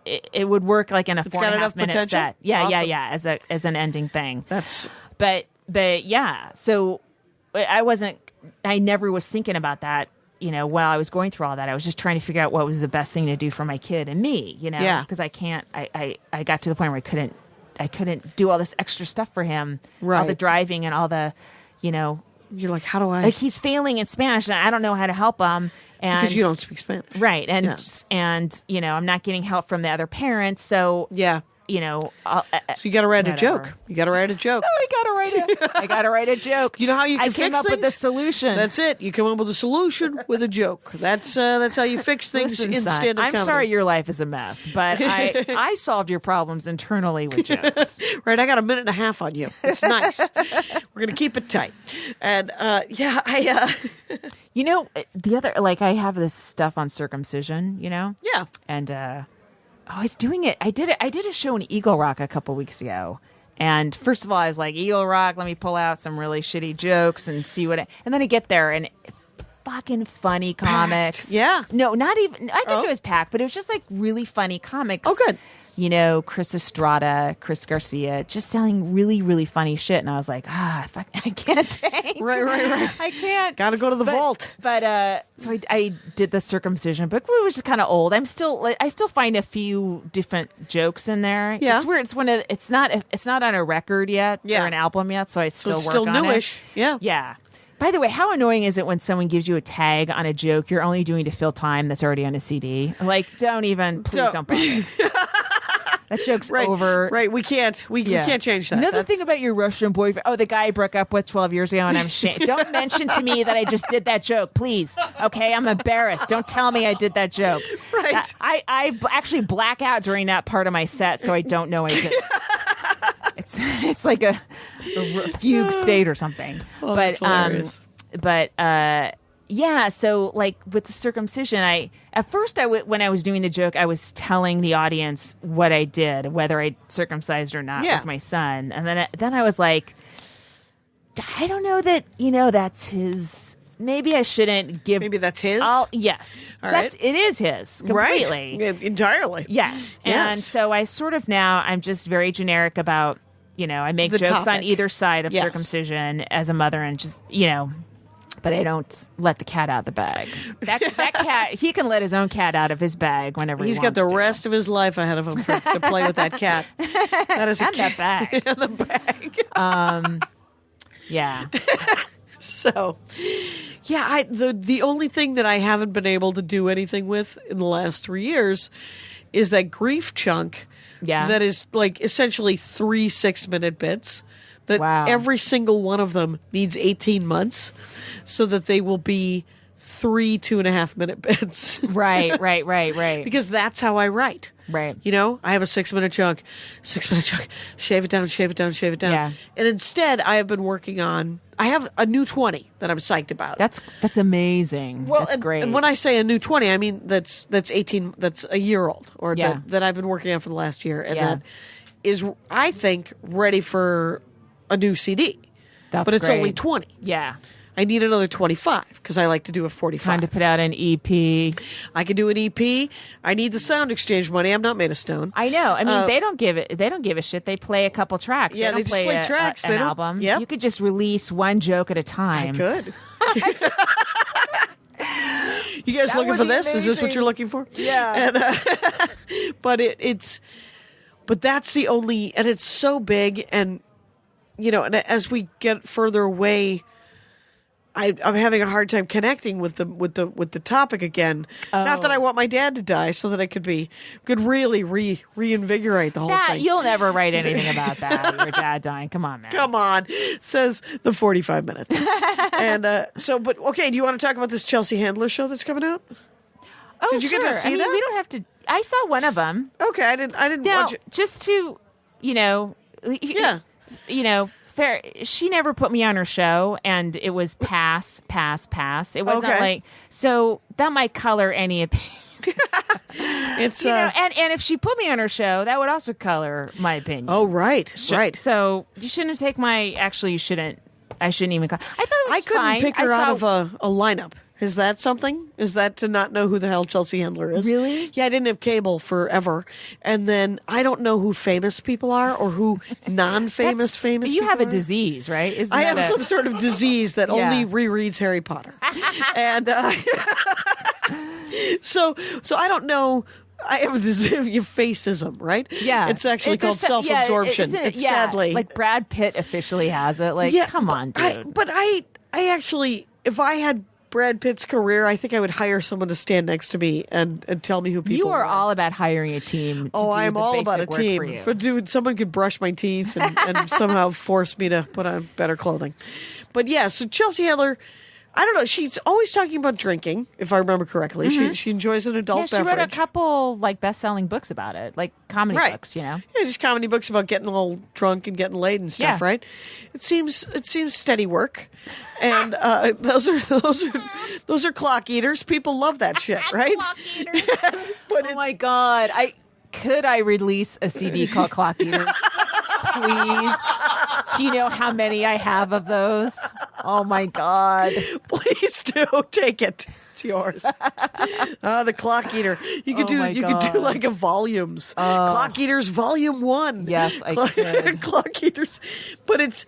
S3: it would work like in a 4.5 minute
S4: potential?
S3: set. Yeah,
S4: awesome.
S3: yeah, as an ending thing. But yeah. So I never was thinking about that, while I was going through all that. I was just trying to figure out what was the best thing to do for my kid and me, because I got to the point where I couldn't do all this extra stuff for him.
S4: Right.
S3: All the driving and all the,
S4: You're like, how do I?
S3: He's failing in Spanish and I don't know how to help him.
S4: Because you don't speak Spanish.
S3: Right. And I'm not getting help from the other parents. So
S4: yeah. So you got to write a joke. You got to write a joke.
S3: I gotta write a joke.
S4: You know how you can
S3: I came
S4: fix
S3: up
S4: things?
S3: with a solution.
S4: That's it. You come up with a solution with a joke. That's how you fix things
S3: Listen,
S4: in
S3: son,
S4: stand-up
S3: I'm
S4: comedy.
S3: sorry your life is a mess, but I solved your problems internally with jokes.
S4: Right, I got a minute and a half on you. It's nice. We're gonna keep it tight. And
S3: the other, like, I have this stuff on circumcision,
S4: Yeah.
S3: and I was doing it. I did a show in Eagle Rock a couple weeks ago. And first of all, I was like, Eagle Rock, let me pull out some really shitty jokes and see and then I get there and fucking funny comics.
S4: Packed. Yeah.
S3: No, not even, I guess it was packed, but it was just like really funny comics.
S4: Oh, good.
S3: Chris Estrada, Chris Garcia, just selling really, really funny shit. And I was like, I can't take.
S4: Right.
S3: I can't.
S4: Got to go to the vault.
S3: But so I did the circumcision book, which is kind of old. I still find a few different jokes in there.
S4: Yeah.
S3: It's weird. It's not on a record yet or an album yet, so I still
S4: it's
S3: work
S4: still
S3: on
S4: newish.
S3: it.
S4: Yeah.
S3: Yeah. By the way, how annoying is it when someone gives you a tag on a joke you're only doing to fill time that's already on a CD? Like, please don't bother. That joke's over.
S4: Right, we can't change that.
S3: Another thing about your Russian boyfriend. Oh, the guy I broke up with 12 years ago, and I'm ashamed. Don't mention to me that I just did that joke, please. Okay, I'm embarrassed. Don't tell me I did that joke.
S4: Right.
S3: I actually black out during that part of my set, so I don't know I did. It's like a fugue state or something.
S4: Oh, that's hilarious.
S3: Yeah, so like with the circumcision, at first when I was doing the joke, I was telling the audience what I did, whether I circumcised or not with my son, and then I was like, I don't know that that's his. Maybe I shouldn't give.
S4: Maybe that's his.
S3: Yes,
S4: all right.
S3: It is his completely,
S4: right? Entirely.
S3: Yes, and so I sort of now I'm just very generic about I make
S4: The
S3: jokes
S4: topic.
S3: on either side of circumcision as a mother, and just but I don't let the cat out of the bag. That cat, he can let his own cat out of his bag whenever
S4: He's
S3: he
S4: got
S3: wants
S4: the
S3: to.
S4: rest of his life ahead of him to play with that cat. That is
S3: And that bag.
S4: and the bag.
S3: Yeah.
S4: So, yeah, the only thing that I haven't been able to do anything with in the last 3 years is that grief chunk.
S3: Yeah.
S4: That is like essentially 3 6-minute bits. That
S3: Wow.
S4: every single one of them needs 18 months, so that they will be 3 2.5-minute bits.
S3: Right.
S4: Because that's how I write.
S3: Right.
S4: I have a 6-minute chunk, shave it down.
S3: Yeah.
S4: And instead, I have been working on, I have a new 20 that I'm psyched about.
S3: That's amazing.
S4: Well,
S3: that's great.
S4: And when I say a new 20, I mean that's 18, that's a year old, or
S3: Yeah.
S4: that I've been working on for the last year. And
S3: Yeah.
S4: that is, I think, ready for a new CD.
S3: That's
S4: but it's
S3: great.
S4: only 20.
S3: Yeah.
S4: I need another 25 because I like to do a 45.
S3: Time to put out an EP.
S4: I can do an EP. I need the sound exchange money. I'm not made of stone.
S3: I know. I mean, they don't give a shit. They play a couple tracks.
S4: Yeah,
S3: they
S4: they
S3: don't
S4: just play
S3: a-
S4: tracks.
S3: An
S4: They don't-
S3: album.
S4: Yep.
S3: You could just release one joke at a time.
S4: Good. You guys
S3: That
S4: looking
S3: would
S4: for
S3: be
S4: this? Is this what
S3: amazing.
S4: you're looking for?
S3: Yeah.
S4: And, but that's the only, and it's so big, and and as we get further away, I'm having a hard time connecting with the topic again. Not that I want my dad to die, so that I could really reinvigate the whole thing.
S3: You'll never write anything about that. Your dad dying. Come on, man.
S4: Come on, says the 45 minutes. And but okay, do you want to talk about this Chelsea Handler show that's coming out?
S3: Oh,
S4: Did you get to
S3: sure.
S4: see
S3: I mean,
S4: that?
S3: we don't have to. I saw one of them.
S4: Okay, I didn't
S3: Now,
S4: watch it.
S3: just to,
S4: Yeah.
S3: fair. She never put me on her show, and it was pass. It wasn't
S4: Okay.
S3: like, so that might color any opinion.
S4: It's
S3: and if she put me on her show, that would also color my opinion.
S4: oh right, right.
S3: So you shouldn't take my. Actually, you shouldn't. I shouldn't even. I thought it was
S4: I couldn't
S3: fine.
S4: pick her
S3: I
S4: out
S3: saw-
S4: of a lineup. Is that something? Is that to not know who the hell Chelsea Handler is?
S3: Really?
S4: Yeah, I didn't have cable forever. And then I don't know who famous people are or who non-famous famous
S3: You
S4: people
S3: have a
S4: are.
S3: disease, right? Isn't
S4: I
S3: that
S4: have some sort of disease that
S3: Yeah.
S4: only rereads Harry Potter. And so I don't know. I have a disease, faceism, right?
S3: Yeah,
S4: It's actually called self-absorption.
S3: isn't it?
S4: It's sadly.
S3: like Brad Pitt officially has it. Like, come on, dude.
S4: But I actually, if I had Brad Pitt's career, I think I would hire someone to stand next to me and tell me who people
S3: You are
S4: were.
S3: all about hiring a team.
S4: I'm all about a team. Dude, someone could brush my teeth and somehow force me to put on better clothing. But yeah, so Chelsea Handler, I don't know. She's always talking about drinking, if I remember correctly. She enjoys an adult
S3: She
S4: beverage.
S3: wrote a couple best-selling books about it, like comedy books,
S4: Yeah, just comedy books about getting all drunk and getting laid and stuff, right? It seems steady work, and those are clock eaters. People love that shit, right?
S3: Clock eaters. Oh my god! Could I release a CD called Clock Eaters, please? Do you know how many I have of those? Oh my god!
S4: Please do take it. It's yours. The Clock Eater. You could could do like a volumes. Clock Eaters Volume 1.
S3: Yes, I could.
S4: Clock Eaters. But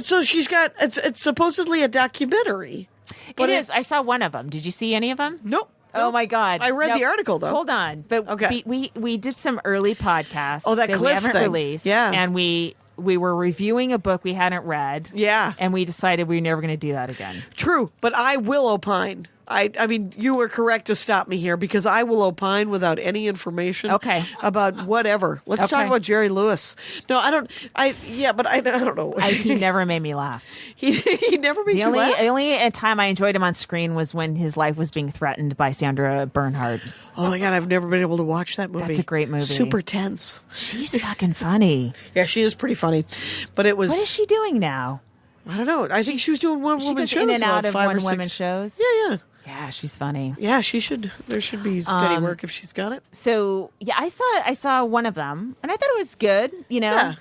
S4: so she's got it's supposedly a documentary. But
S3: it is. I saw one of them. Did you see any of them?
S4: Nope.
S3: Oh my god!
S4: I read the article though.
S3: Hold on, but
S4: okay.
S3: we did some early podcasts.
S4: Oh, that
S3: we
S4: Cliff
S3: haven't
S4: thing.
S3: released.
S4: Yeah,
S3: and we were reviewing a book we hadn't read.
S4: Yeah,
S3: and we decided we were never going to do that again.
S4: True, but I will opine. I mean, you were correct to stop me here because I will opine without any information.
S3: Okay.
S4: About whatever. Let's talk about Jerry Lewis. No, I don't. But I don't know.
S3: He never made me laugh.
S4: He never made you laugh.
S3: The only time I enjoyed him on screen was when his life was being threatened by Sandra Bernhard.
S4: Oh my god, I've never been able to watch that movie.
S3: That's a great movie.
S4: Super tense.
S3: She's fucking funny.
S4: Yeah, she is pretty funny. But it was.
S3: What is she doing now?
S4: I don't know. I think she was doing one-woman shows.
S3: She goes in and out of
S4: 5 or 6.
S3: one-woman shows.
S4: Yeah.
S3: Yeah, she's funny.
S4: Yeah, she should. There should be steady work if she's got it.
S3: So yeah, I saw one of them, and I thought it was good.
S4: Yeah.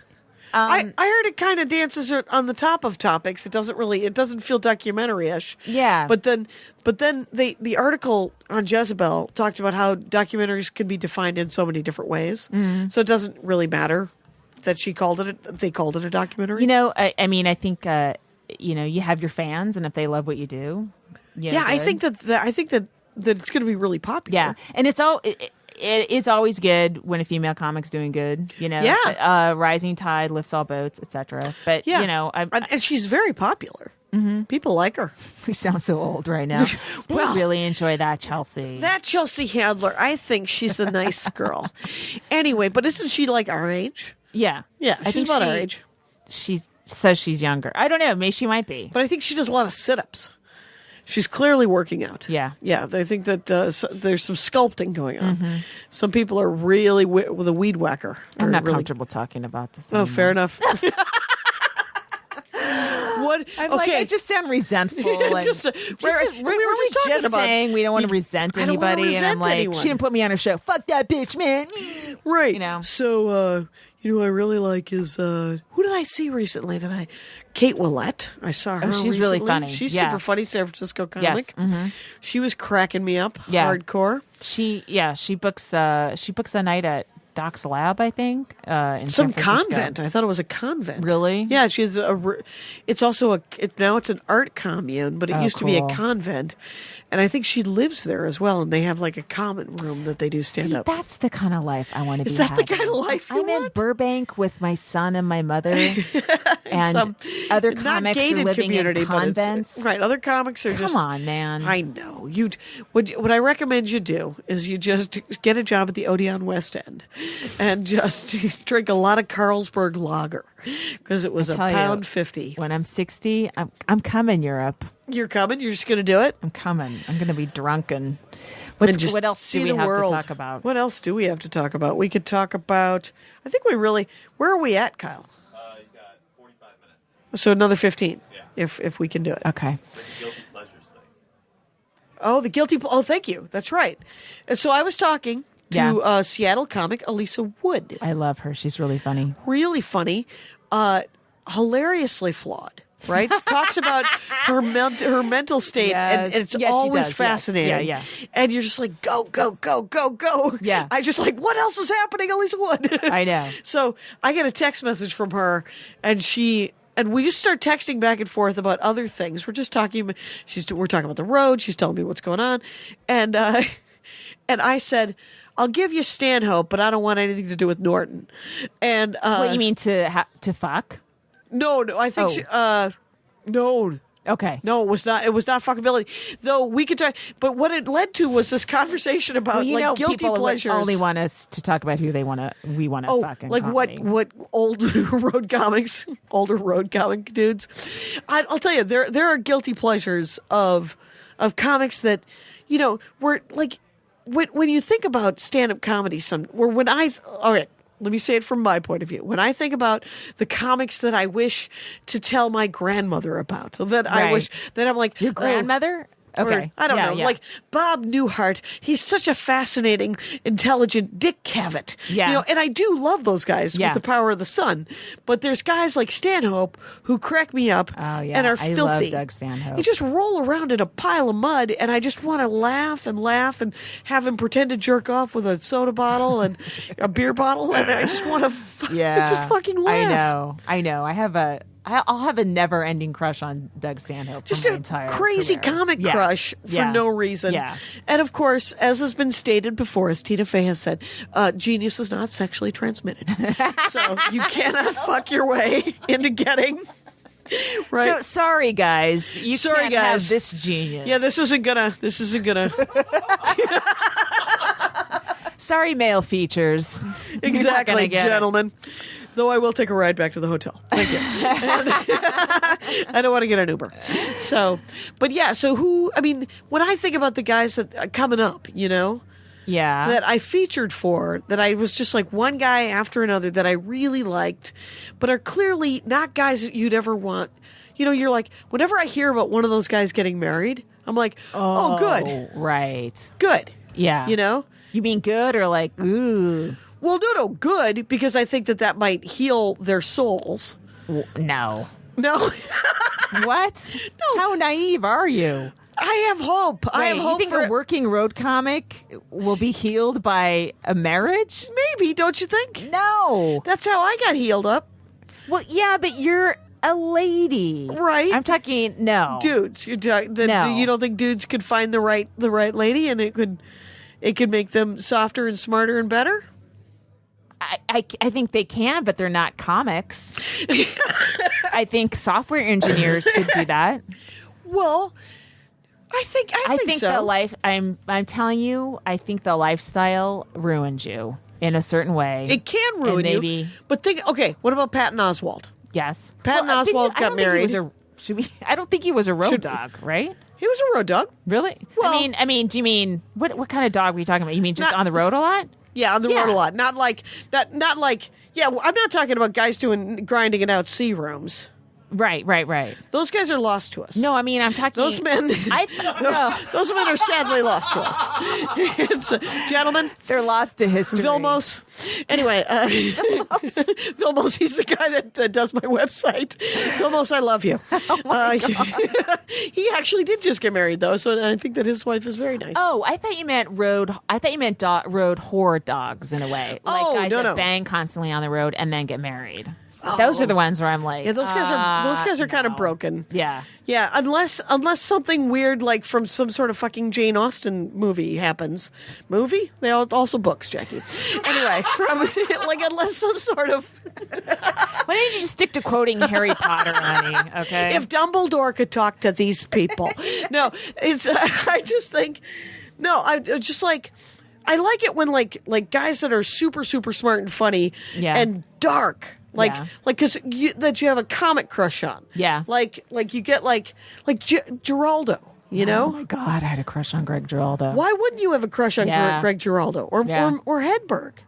S4: I heard it kind of dances on the top of topics. It doesn't feel documentary-ish.
S3: Yeah.
S4: But then the article on Jezebel talked about how documentaries can be defined in so many different ways. Mm-hmm. So it doesn't really matter that they called it a documentary.
S3: I mean, I think you have your fans, and if they love what you do.
S4: I think that it's going to be really popular.
S3: Yeah, and it's always good when a female comic's doing good.
S4: Yeah.
S3: Rising tide lifts all boats, etc. But
S4: and she's very popular. Mm-hmm. People like her.
S3: We sound so old right now.
S4: Well,
S3: I really enjoy that Chelsea.
S4: That Chelsea Handler, I think she's a nice girl. Anyway, but isn't she like our age?
S3: Yeah,
S4: I think about our age.
S3: She says she's younger. I don't know. Maybe she might be.
S4: But I think she does a lot of sit-ups. She's clearly working out.
S3: Yeah.
S4: I think that there's some sculpting going on. Mm-hmm. Some people are really with a weed whacker.
S3: I'm not comfortable talking about this anymore.
S4: Oh, fair enough. What?
S3: I just sound resentful.
S4: We're
S3: just saying we don't want to resent anybody. And I'm like,
S4: anyone.
S3: She didn't put me on her show. Fuck that bitch, man.
S4: Right. So, who I really like is, who did I see recently Kate Willette. I saw her
S3: she's
S4: recently.
S3: really funny.
S4: She's super funny, San Francisco comic.
S3: Yes. Mm-hmm.
S4: She was cracking me up hardcore.
S3: She books a night at Doc's Lab, I think, in
S4: some
S3: San Francisco.
S4: convent. I thought it was a convent.
S3: Really?
S4: Yeah, she's it's also now it's an art commune, but it used to be a convent, and I think she lives there as well. And they have like a common room that they do stand up.
S3: That's the kind of life I want to be.
S4: Is that
S3: having.
S4: the kind of life you
S3: I'm
S4: want?
S3: in Burbank with my son and my mother, and other comics are living in convents.
S4: Right, other comics are just.
S3: Come on, man.
S4: I know what I recommend you do is you just get a job at the Odeon West End. And just drink a lot of Carlsberg lager because it was £1.50.
S3: When I'm 60, I'm coming, Europe.
S4: You're coming? You're just going to do it?
S3: I'm coming. I'm going to be drunk and what else do we have to talk about?
S4: What else do we have to talk about? We could talk about. I think where are we at, Kyle?
S5: You got 45 minutes.
S4: So another 15.
S5: Yeah.
S4: If we can do it.
S3: Okay.
S5: The guilty pleasures thing.
S4: Oh, the guilty. Oh, thank you. That's right. And so I was talking to Seattle comic Elisa Wood.
S3: I love her. She's really funny.
S4: Really funny. Hilariously flawed. Right? Talks about her mental state, and it's always fascinating.
S3: Yeah.
S4: And you're just like, go, go, go, go, go.
S3: Yeah.
S4: I just like, what else is happening, Elisa Wood?
S3: I know.
S4: So I get a text message from her, and we just start texting back and forth about other things. We're just talking. We're talking about the road. She's telling me what's going on, and I said, I'll give you Stanhope, but I don't want anything to do with Norton. And
S3: what you mean to fuck?
S4: No, I think no.
S3: Okay.
S4: No, it was not. It was not fuckability. Though we could talk, but what it led to was this conversation about guilty
S3: people
S4: pleasures.
S3: Only want us to talk about who we want to fuck.
S4: Like
S3: comedy.
S4: what old older road comic dudes. I'll tell you, there are guilty pleasures of comics that, were like when you think about stand up comedy. All right. Let me say it from my point of view. When I think about the comics that I wish to tell my grandmother about, I wish that I'm like,
S3: your grandmother? Okay.
S4: I don't know.
S3: Yeah.
S4: Like Bob Newhart, he's such a fascinating, intelligent Dick Cavett.
S3: Yeah.
S4: And I do love those guys with the power of the sun. But there's guys like Stanhope who crack me up and are filthy.
S3: I love Doug Stanhope.
S4: You just roll around in a pile of mud, and I just want to laugh and have him pretend to jerk off with a soda bottle and a beer bottle, and I just want to it's just fucking laugh.
S3: I know. I'll have a never-ending crush on Doug Stanhope.
S4: Just
S3: for my
S4: a
S3: entire
S4: crazy
S3: career.
S4: comic crush for no reason.
S3: Yeah.
S4: And of course, as has been stated before, as Tina Fey has said, genius is not sexually transmitted. So you cannot fuck your way into getting... Right.
S3: So sorry, guys. You can't have this genius.
S4: Yeah, this isn't gonna.
S3: Sorry, male features.
S4: Exactly, gentlemen. Though I will take a ride back to the hotel. Thank you. I don't want to get an Uber. So, but yeah, when I think about the guys that are coming up, that I featured for, that I was just like one guy after another that I really liked, but are clearly not guys that you'd ever want. You're like, whenever I hear about one of those guys getting married, I'm like, oh good.
S3: Right.
S4: Good.
S3: Yeah. You mean good or like, ooh?
S4: Well, no, good, because I think that might heal their souls.
S3: No.
S4: No.
S3: What? No. How naive are you?
S4: I have hope.
S3: Wait,
S4: I have hope.
S3: You think a working road comic will be healed by a marriage?
S4: Maybe, don't you think?
S3: No.
S4: That's how I got healed up.
S3: Well, yeah, but you're a lady.
S4: Right.
S3: I'm talking, no.
S4: Dudes.
S3: No.
S4: You don't think dudes could find the right lady and it could make them softer and smarter and better?
S3: I think they can, but they're not comics. I think software engineers could do that.
S4: Well, I think so.
S3: The life. I'm telling you, I think the lifestyle ruined you in a certain way.
S4: It can ruin you. But what about Patton Oswalt?
S3: Yes,
S4: Patton Oswalt got married.
S3: I don't think he was a road dog, right?
S4: He was a road dog.
S3: Really?
S4: Well,
S3: I mean, do you mean what kind of dog were you talking about? You mean just on the road a lot?
S4: Yeah, on the road a lot. Not like. Yeah, I'm not talking about guys grinding it out C rooms.
S3: Right.
S4: Those guys are lost to us.
S3: No, I mean, I'm talking...
S4: Those men... Those men are sadly lost to us. Gentlemen...
S3: They're lost to history.
S4: Vilmos. Anyway, Vilmos, he's the guy that does my website. Vilmos, I love you.
S3: Oh my God.
S4: He actually did just get married, though, so I think that his wife is very nice.
S3: Oh, I thought you meant road whore dogs, in a way. Like guys that bang constantly on the road and then get married. Those are the ones where I'm like,
S4: yeah, those guys are kind of broken.
S3: Yeah,
S4: unless something weird like from some sort of fucking Jane Austen movie happens. Movie? They also books, Jackie. Anyway, unless some sort of.
S3: Why didn't you just stick to quoting Harry Potter, honey? Okay.
S4: If Dumbledore could talk to these people, no, it's. I just think, no, I just like. I like it when like guys that are super super smart and funny and dark. Because you have a comic crush on.
S3: Yeah.
S4: Like you get like Geraldo,
S3: Oh my God, I had a crush on Greg Giraldo.
S4: Why wouldn't you have a crush on Greg Giraldo or Hedberg?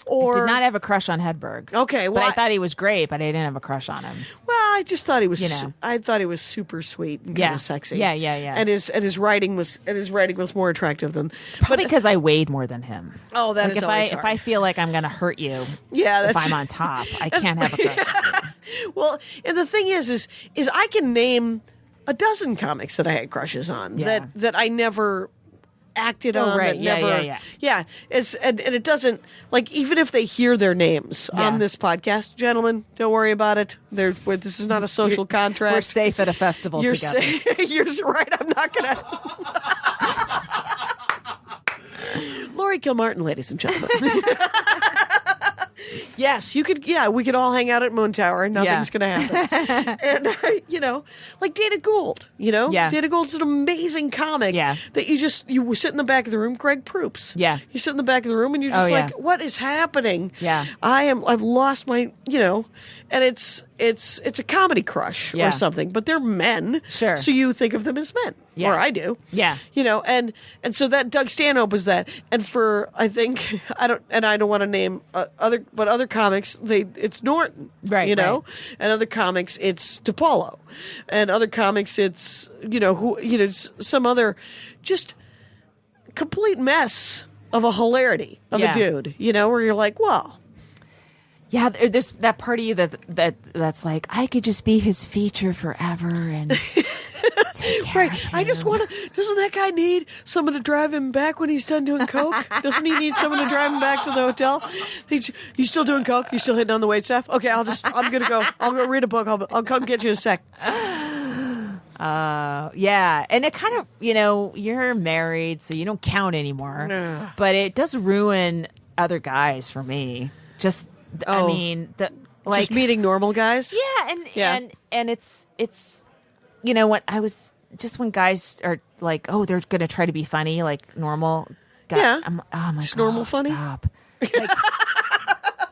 S4: Or
S3: I did not have a crush on Hedberg.
S4: Okay, well,
S3: but I thought he was great, but I didn't have a crush on him.
S4: Well, I just thought he was. I thought he was super sweet and kind of sexy.
S3: Yeah.
S4: And his writing was more attractive than
S3: probably because I weighed more than him.
S4: Oh, that is always hard.
S3: If I feel like I'm going to hurt you,
S4: if
S3: I'm on top, I can't have a crush.
S4: Well, and the thing is I can name a dozen comics that I had crushes on that I never acted on.
S3: Right.
S4: That never, it's and it doesn't, like, even if they hear their names on this podcast, gentlemen, don't worry about it. This is not a social contract.
S3: We're safe at a festival together.
S4: You're right. I'm not gonna. Laurie Kilmartin, ladies and gentlemen. Yes, you could. Yeah, we could all hang out at Moon Tower and nothing's going to happen. And like Dana Gould.
S3: Yeah.
S4: Dana Gould's an amazing comic.
S3: Yeah.
S4: That you sit in the back of the room. Greg Proops.
S3: Yeah.
S4: You sit in the back of the room and you're just what is happening?
S3: Yeah.
S4: I've lost my and it's a comedy crush or something, but they're men.
S3: Sure.
S4: So you think of them as men.
S3: Yeah.
S4: Or I do.
S3: Yeah.
S4: And so that Doug Stanhope was that. And for I think I don't want to name other comics, it's Norton.
S3: Right.
S4: And other comics it's DePaulo. And other comics it's some other just complete mess of a hilarity of a dude, where you're like, well,
S3: yeah, there's that part of you that's like, I could just be his feature forever and take care of him.
S4: I just want to. Doesn't that guy need someone to drive him back when he's done doing coke? Doesn't he need someone to drive him back to the hotel? You still doing coke? You still hitting on the wait staff? Okay, I'm gonna go. I'll go read a book. I'll come get you in a sec.
S3: Yeah, and it kind of, you're married, so you don't count anymore. But it does ruin other guys for me. Just, I mean,
S4: just meeting normal guys.
S3: Yeah, and it's when I was when guys are like, oh, they're gonna try to be funny like normal. Guys,
S4: Yeah,
S3: I'm like,
S4: just normal funny.
S3: Stop.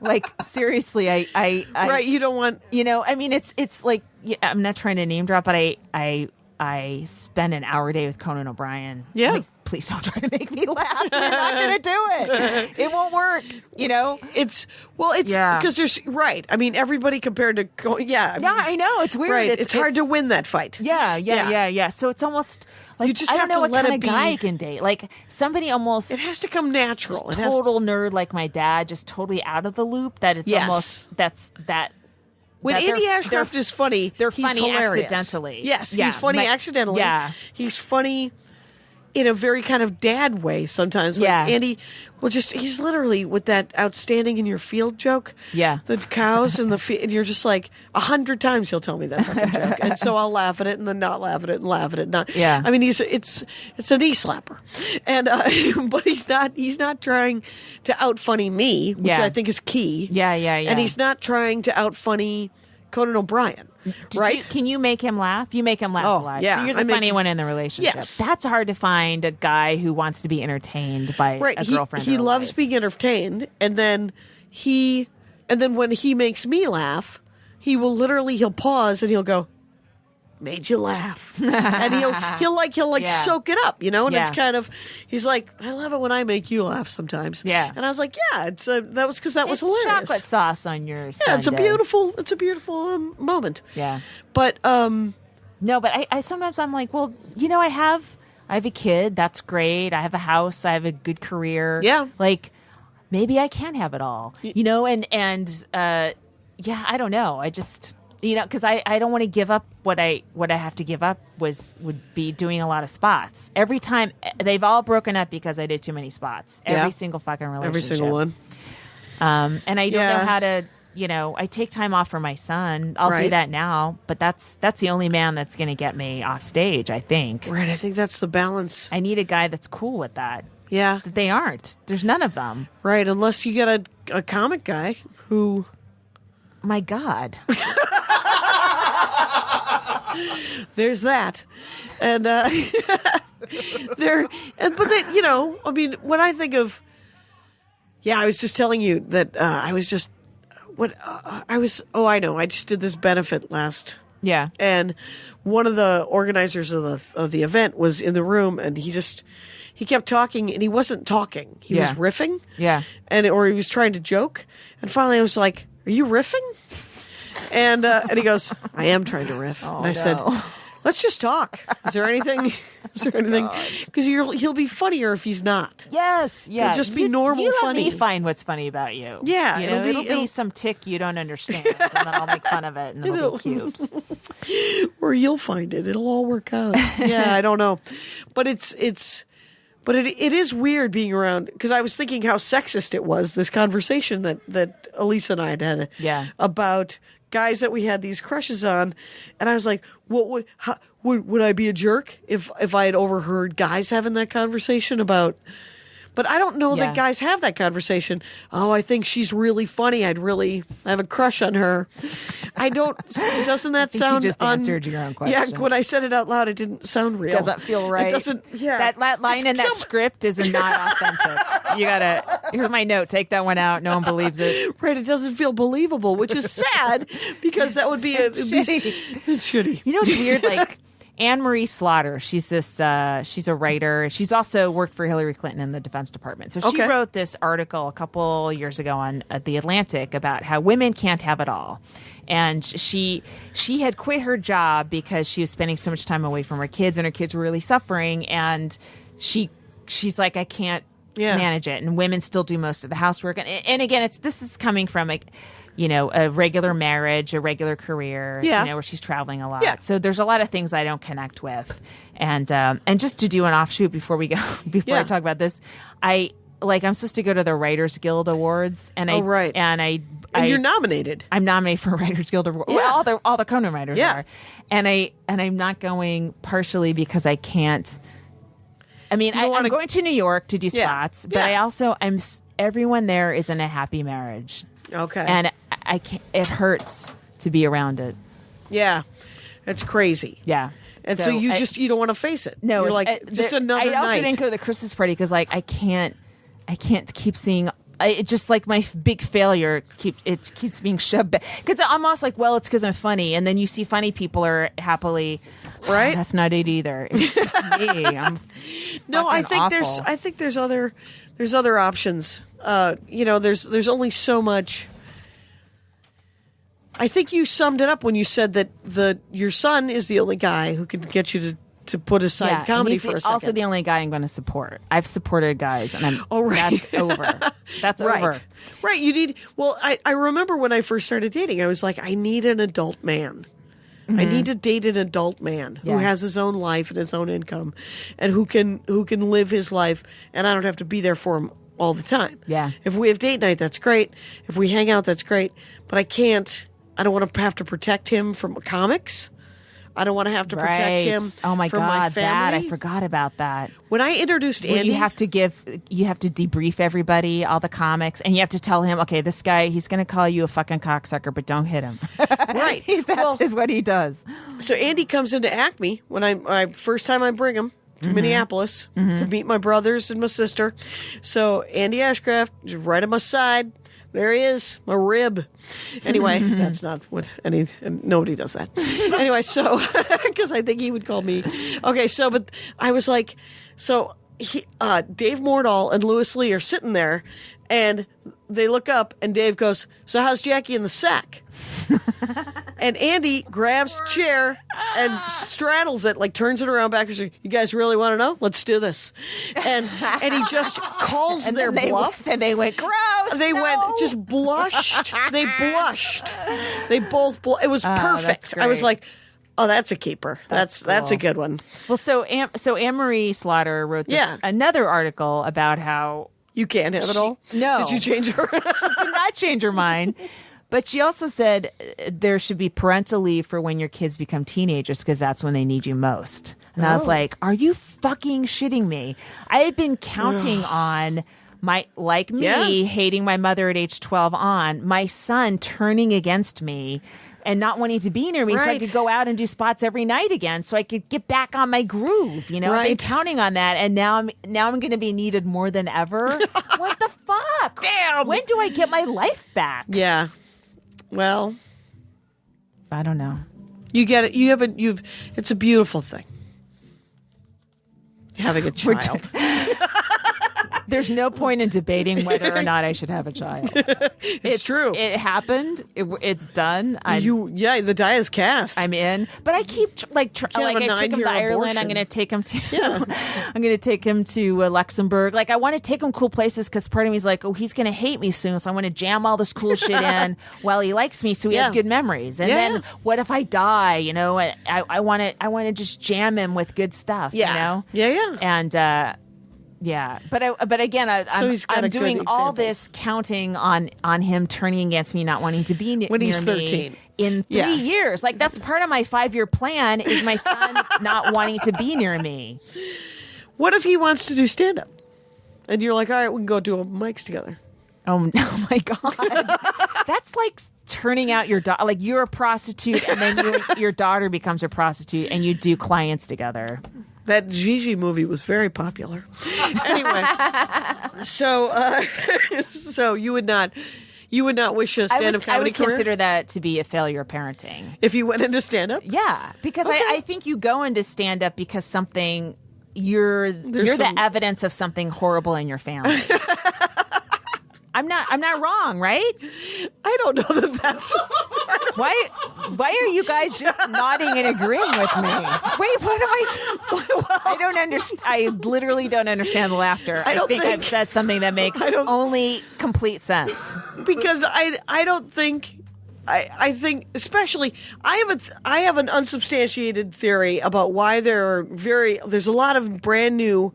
S3: Like seriously, I
S4: right. You don't want.
S3: I mean, it's like I'm not trying to name drop, but I spend an hour a day with Conan O'Brien.
S4: Yeah.
S3: Like, please don't try to make me laugh. You're not going to do it. It won't work.
S4: It's because there's right. I mean, everybody compared to
S3: I know it's weird.
S4: Right. It's hard to win that fight.
S3: Yeah. So it's almost. Like,
S4: you just
S3: I
S4: have
S3: don't know
S4: to
S3: what
S4: let
S3: kind
S4: it
S3: of
S4: be.
S3: guy I can date. Like somebody almost.
S4: It has to come natural.
S3: Total nerd like my dad, just totally out of the loop. That it's almost that's that.
S4: When
S3: that
S4: Andy Ashcroft is funny,
S3: they're
S4: he's
S3: funny
S4: hilarious.
S3: accidentally.
S4: Yes, he's funny accidentally.
S3: Yeah,
S4: he's funny in a very kind of dad way sometimes. Like Andy he's literally with that outstanding in your field joke.
S3: Yeah.
S4: The cows and and you're just like 100 times he'll tell me that fucking joke. And so I'll laugh at it and then not laugh at it and laugh at it. Not.
S3: Yeah.
S4: I mean, it's a knee slapper. And, but he's not trying to out funny me, which I think is key.
S3: Yeah.
S4: And he's not trying to out funny Conan O'Brien. Right?
S3: Can you make him laugh? You make him laugh a lot.
S4: Yeah.
S3: So you're the funny one in the relationship.
S4: Yes.
S3: That's hard to find a guy who wants to be entertained by a girlfriend.
S4: He
S3: or a
S4: loves
S3: wife.
S4: being entertained, and then when he makes me laugh, he'll pause and he'll go, "Made you laugh," and he'll soak it up, and it's kind of he's like, "I love it when I make you laugh sometimes."
S3: Yeah.
S4: And I was like, "Yeah, that was because that was hilarious."
S3: Chocolate sauce on your
S4: Sunday. It's a beautiful moment.
S3: Yeah.
S4: But
S3: no, but I sometimes I'm like, well, I have a kid. That's great. I have a house. I have a good career.
S4: Yeah.
S3: Like maybe I can have it all. And I don't know. I just. Because I don't want to give up what I have to give up would be doing a lot of spots. Every time they've all broken up because I did too many spots. Every single fucking relationship.
S4: Every single one.
S3: And I don't know how to. I take time off for my son. I'll do that now, but that's the only man that's going to get me off stage. I think.
S4: Right. I think that's the balance.
S3: I need a guy that's cool with that.
S4: Yeah.
S3: They aren't. There's none of them.
S4: Right. Unless you get a comic guy who.
S3: My God.
S4: There's that, and but then I mean, when I think of, I was just telling you that I was just I know, I just did this benefit last.
S3: Yeah,
S4: and one of the organizers of the event was in the room, and he kept talking, and he wasn't talking. He was riffing.
S3: Yeah,
S4: or he was trying to joke, and finally I was like, "Are you riffing?" And he goes, "I am trying to riff." And I said, "Let's just talk. Is there anything? Because he'll be funnier if he's not."
S3: Yes, yeah.
S4: It'll just be normal funny.
S3: You let me find what's funny about you.
S4: Yeah,
S3: it'll be some tick you don't understand, and then I'll make fun of it, and it'll be cute.
S4: Or you'll find it. It'll all work out. Yeah, I don't know, but it is weird being around, because I was thinking how sexist it was, this conversation that Elisa and I had about guys that we had these crushes on, and I was like, what would I be a jerk if I had overheard guys having that conversation about But I don't know that guys have that conversation. Oh, I think she's really funny. I have a crush on her. I don't. Doesn't that sound?
S3: You just answered your own question.
S4: Yeah, when I said it out loud, it didn't sound real.
S3: Doesn't feel right.
S4: It doesn't. Yeah,
S3: that line in that script is not authentic. You gotta. Here's my note. Take that one out. No one believes it.
S4: Right. It doesn't feel believable, which is sad because that would be
S3: shitty.
S4: It's shitty.
S3: You know, it's weird. Like Anne-Marie Slaughter. She's she's a writer. She's also worked for Hillary Clinton in the Defense Department. So she wrote this article a couple years ago on The Atlantic about how women can't have it all. And she had quit her job because she was spending so much time away from her kids, and her kids were really suffering. And she's like, I can't manage it. And women still do most of the housework. And again, this is coming from a regular marriage, a regular career, where she's traveling a lot. Yeah. So there's a lot of things I don't connect with. And just to do an offshoot before we go, I talk about this, I'm supposed to go to the Writers Guild Awards, and
S4: and you're nominated.
S3: I'm nominated for Writers Guild Awards.
S4: Yeah.
S3: Well, all the Conan writers are, and I'm not going partially because I can't. I mean, I'm going to New York to do spots, but everyone there is in a happy marriage.
S4: Okay,
S3: and I can't. It hurts to be around it.
S4: Yeah, it's crazy.
S3: Yeah.
S4: And so you don't want to face it.
S3: No,
S4: you're like just another night.
S3: I also didn't go to the Christmas party because I can't keep seeing. It just like my big failure keeps being shoved back because I'm almost like, well, it's because I'm funny, and then you see funny people are happily,
S4: right?
S3: That's not it either. It's just me. I'm
S4: no, I think
S3: awful.
S4: there's other options. There's only so much. I think you summed it up when you said that your son is the only guy who can get you to put aside comedy for a second.
S3: Also the only guy I'm going to support. I've supported guys, and that's over. That's
S4: right.
S3: over.
S4: Right. You need. Well, I remember when I first started dating, I was like, I need an adult man. Mm-hmm. I need to date an adult man who has his own life and his own income, and who can live his life, and I don't have to be there for him all the time.
S3: Yeah.
S4: If we have date night, that's great. If we hang out, that's great. But I can't. I don't want to have to protect him from comics. I don't want to have to protect him.
S3: Oh my
S4: from
S3: God,
S4: my family.
S3: I forgot about that.
S4: When I introduced Andy,
S3: you have to debrief everybody, all the comics, and you have to tell him, okay, this guy, he's going to call you a fucking cocksucker, but don't hit him.
S4: Right.
S3: That's what he does.
S4: So Andy comes into Acme when I first time I bring him to Minneapolis to meet my brothers and my sister. So Andy Ashcraft is right at my side. There he is, my rib. Anyway, that's not what nobody does that. Anyway, so, because I think he would call me. Okay, so, but I was like, so Dave Mordahl and Louis Lee are sitting there, and they look up, and Dave goes, so how's Jackie in the sack? And Andy grabs a chair and straddles it, like turns it around back and says, you guys really want to know? Let's do this. And he just calls their bluff.
S3: And they went, gross.
S4: They went, just blushed. They blushed. They both it was perfect. I was like, oh, that's a keeper. That's a good one.
S3: Well, so Anne-Marie Slaughter wrote another article about how
S4: you can't have it all?
S3: No.
S4: Did you change her?
S3: She did not change her mind. But she also said there should be parental leave for when your kids become teenagers because that's when they need you most. And I was like, are you fucking shitting me? I had been counting on hating my mother at age 12 on, my son turning against me and not wanting to be near me so I could go out and do spots every night again so I could get back on my groove, I've been counting on that, and now I'm going to be needed more than ever. What the fuck?
S4: Damn.
S3: When do I get my life back?
S4: Yeah. Well,
S3: I don't know.
S4: You get it. It's a beautiful thing. Having a child.
S3: There's no point in debating whether or not I should have a child.
S4: It's true.
S3: It happened. It's done.
S4: The die is cast.
S3: I'm in. But I keep I took him to Ireland. I'm going to take him to. I'm going to take him to Luxembourg. Like I want to take him cool places because part of me is like, oh, he's going to hate me soon, so I want to jam all this cool shit in while he likes me, so he has good memories. And then what if I die? I want to just jam him with good stuff.
S4: Yeah.
S3: And. Yeah, but again, I'm doing all this counting on him turning against me, not wanting to be near me.
S4: When he's 13.
S3: In 3 years. Like, that's part of my 5-year plan is my son not wanting to be near me.
S4: What if he wants to do stand-up? And you're like, all right, we can go do a mics together.
S3: Oh my God. That's like turning out your daughter. Like you're a prostitute and then your daughter becomes a prostitute and you do clients together.
S4: That Gigi movie was very popular. Anyway, so you would not wish a stand-up comedy
S3: I would
S4: career?
S3: consider that to be a failure of parenting.
S4: If you went into stand-up?
S3: Yeah, because
S4: Okay.
S3: I think you go into stand-up because something you're the evidence of something horrible in your family. I'm not wrong, right?
S4: I don't know that that's...
S3: Why are you guys just nodding and agreeing with me? Wait, what am I don't understand. I literally don't understand the laughter. I think I've said something that makes only complete sense.
S4: Because I don't think... I think, especially, I have an unsubstantiated theory about why there's a lot of brand new,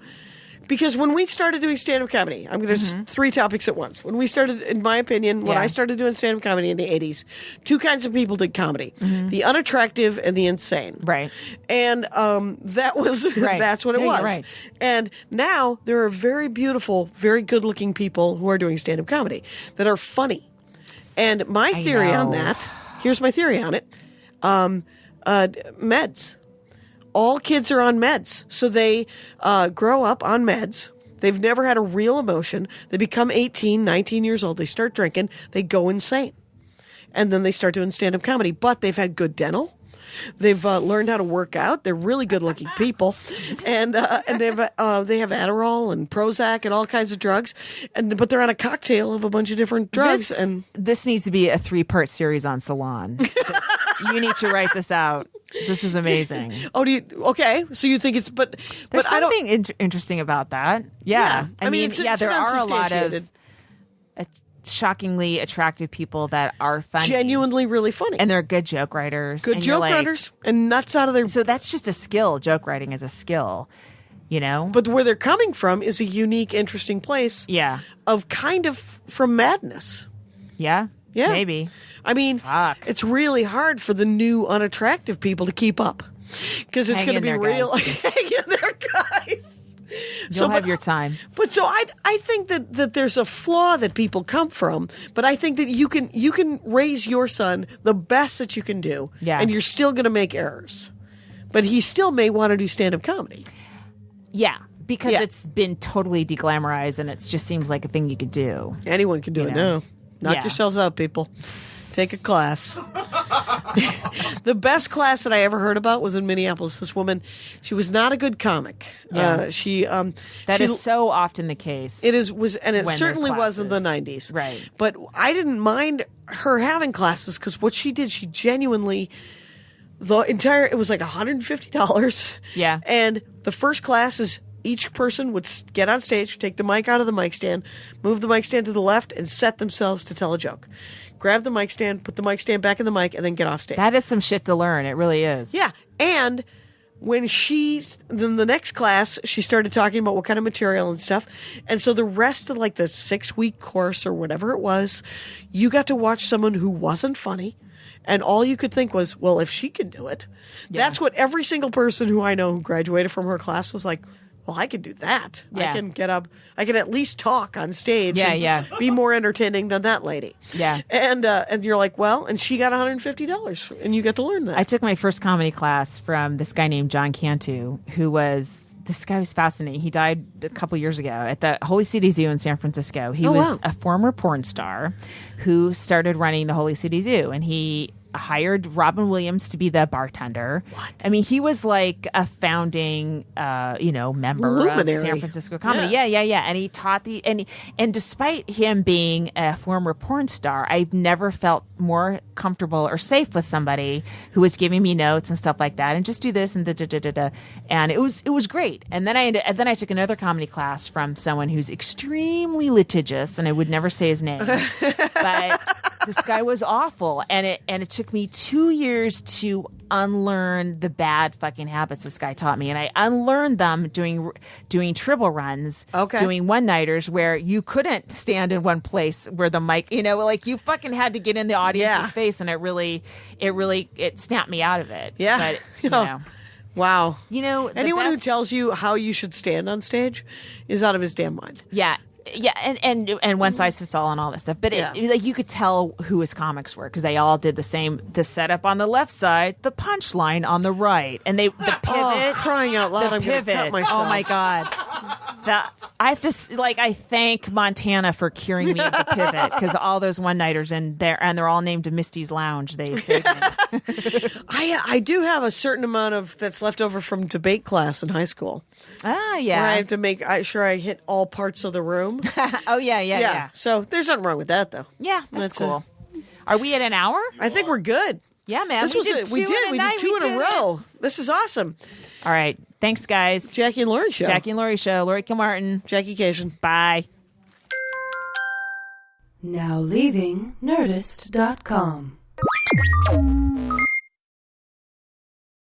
S4: because when we started doing stand-up comedy, there's three topics at once. When we started, in my opinion, when I started doing stand-up comedy in the 80s, two kinds of people did comedy: the unattractive and the insane.
S3: Right.
S4: And that was that's what it was.
S3: Right.
S4: And now there are very beautiful, very good-looking people who are doing stand-up comedy that are funny. And my theory on that, here's my theory on it. Meds. All kids are on meds. So they grow up on meds. They've never had a real emotion. They become 18, 19 years old. They start drinking. They go insane. And then they start doing stand-up comedy. But they've had good dental. They've learned how to work out. They're really good-looking people, and they have Adderall and Prozac and all kinds of drugs, but they're on a cocktail of a bunch of different drugs.
S3: This needs to be a 3-part series on Salon. You need to write this out. This is amazing.
S4: Oh, okay? So you think it's but I don't.
S3: There's something interesting about that. Yeah. I mean, there are a lot of shockingly attractive people that are funny,
S4: genuinely really funny,
S3: and they're good joke writers,
S4: and nuts out of their.
S3: So that's just a skill. Joke writing is a skill, you know.
S4: But where they're coming from is a unique, interesting place.
S3: Yeah,
S4: of kind of from madness.
S3: Yeah, maybe.
S4: I mean, it's really hard for the new unattractive people to keep up because it's going to be real. Hang in there, guys.
S3: You'll have your time.
S4: But so I think that there's a flaw that people come from, but I think that you can raise your son the best that you can do, and you're still going to make errors. But he still may want to do stand-up comedy.
S3: Yeah, because it's been totally deglamorized, and it just seems like a thing you could do.
S4: Anyone can do it now. Knock yourselves out, people. Take a class. The best class that I ever heard about was in Minneapolis. This woman, she was not a good comic.
S3: Yeah. That is so often the case.
S4: It certainly was in the 90s.
S3: Right.
S4: But I didn't mind her having classes because what she did, she genuinely, it was like $150.
S3: Yeah.
S4: And the first class is each person would get on stage, take the mic out of the mic stand, move the mic stand to the left, and set themselves to tell a joke. Grab the mic stand, put the mic stand back in the mic, and then get off stage.
S3: That is some shit to learn. It really is.
S4: Yeah. And when then the next class, she started talking about what kind of material and stuff. And so the rest of like the 6-week course or whatever it was, you got to watch someone who wasn't funny. And all you could think was, well, if she can do it. Yeah. That's what every single person who I know who graduated from her class was like, well, I can do that.
S3: Yeah.
S4: I can get up. I can at least talk on stage.
S3: Yeah.
S4: Be more entertaining than that lady.
S3: Yeah.
S4: And you're like, well, and she got $150, and you get to learn that.
S3: I took my first comedy class from this guy named John Cantu, this guy was fascinating. He died a couple years ago at the Holy City Zoo in San Francisco. He was a former porn star who started running the Holy City Zoo, and he hired Robin Williams to be the bartender. What? I mean, he was like a founding, member
S4: Luminary.
S3: of San Francisco comedy. Yeah. And he taught and despite him being a former porn star, I've never felt more comfortable or safe with somebody who was giving me notes and stuff like that, and just do this and da. And it was great. And then I took another comedy class from someone who's extremely litigious, and I would never say his name, but this guy was awful, and it took me 2 years to unlearn the bad fucking habits this guy taught me, and I unlearned them doing triple runs, doing one-nighters where you couldn't stand in one place where the mic, you fucking had to get in the audience's face, and it really snapped me out of it.
S4: Yeah,
S3: but
S4: Wow.
S3: You know,
S4: anyone who tells you how you should stand on stage is out of his damn mind.
S3: Yeah. Yeah, and one size fits all and all that stuff. But like you could tell who his comics were because they all did the same. The setup on the left side, the punchline on the right, and the pivot.
S4: Oh, crying out loud! I'm
S3: pivot.
S4: Gonna cut myself.
S3: Oh my god! I have to I thank Montana for curing me of the pivot because all those one nighters and they're all named Misty's Lounge. They say.
S4: I do have a certain amount of that's left over from debate class in high school.
S3: Ah, yeah.
S4: Where I have to make sure I hit all parts of the room.
S3: Oh yeah.
S4: So there's nothing wrong with that, though.
S3: Yeah, that's cool. Are we at an hour?
S4: I think we're good.
S3: Yeah, man.
S4: We did two in a row. This is awesome.
S3: All right. Thanks, guys.
S4: Jackie and Laurie Show.
S3: Jackie and Laurie Show. Laurie Kilmartin.
S4: Jackie Cation.
S3: Bye.
S1: Now leaving Nerdist.com.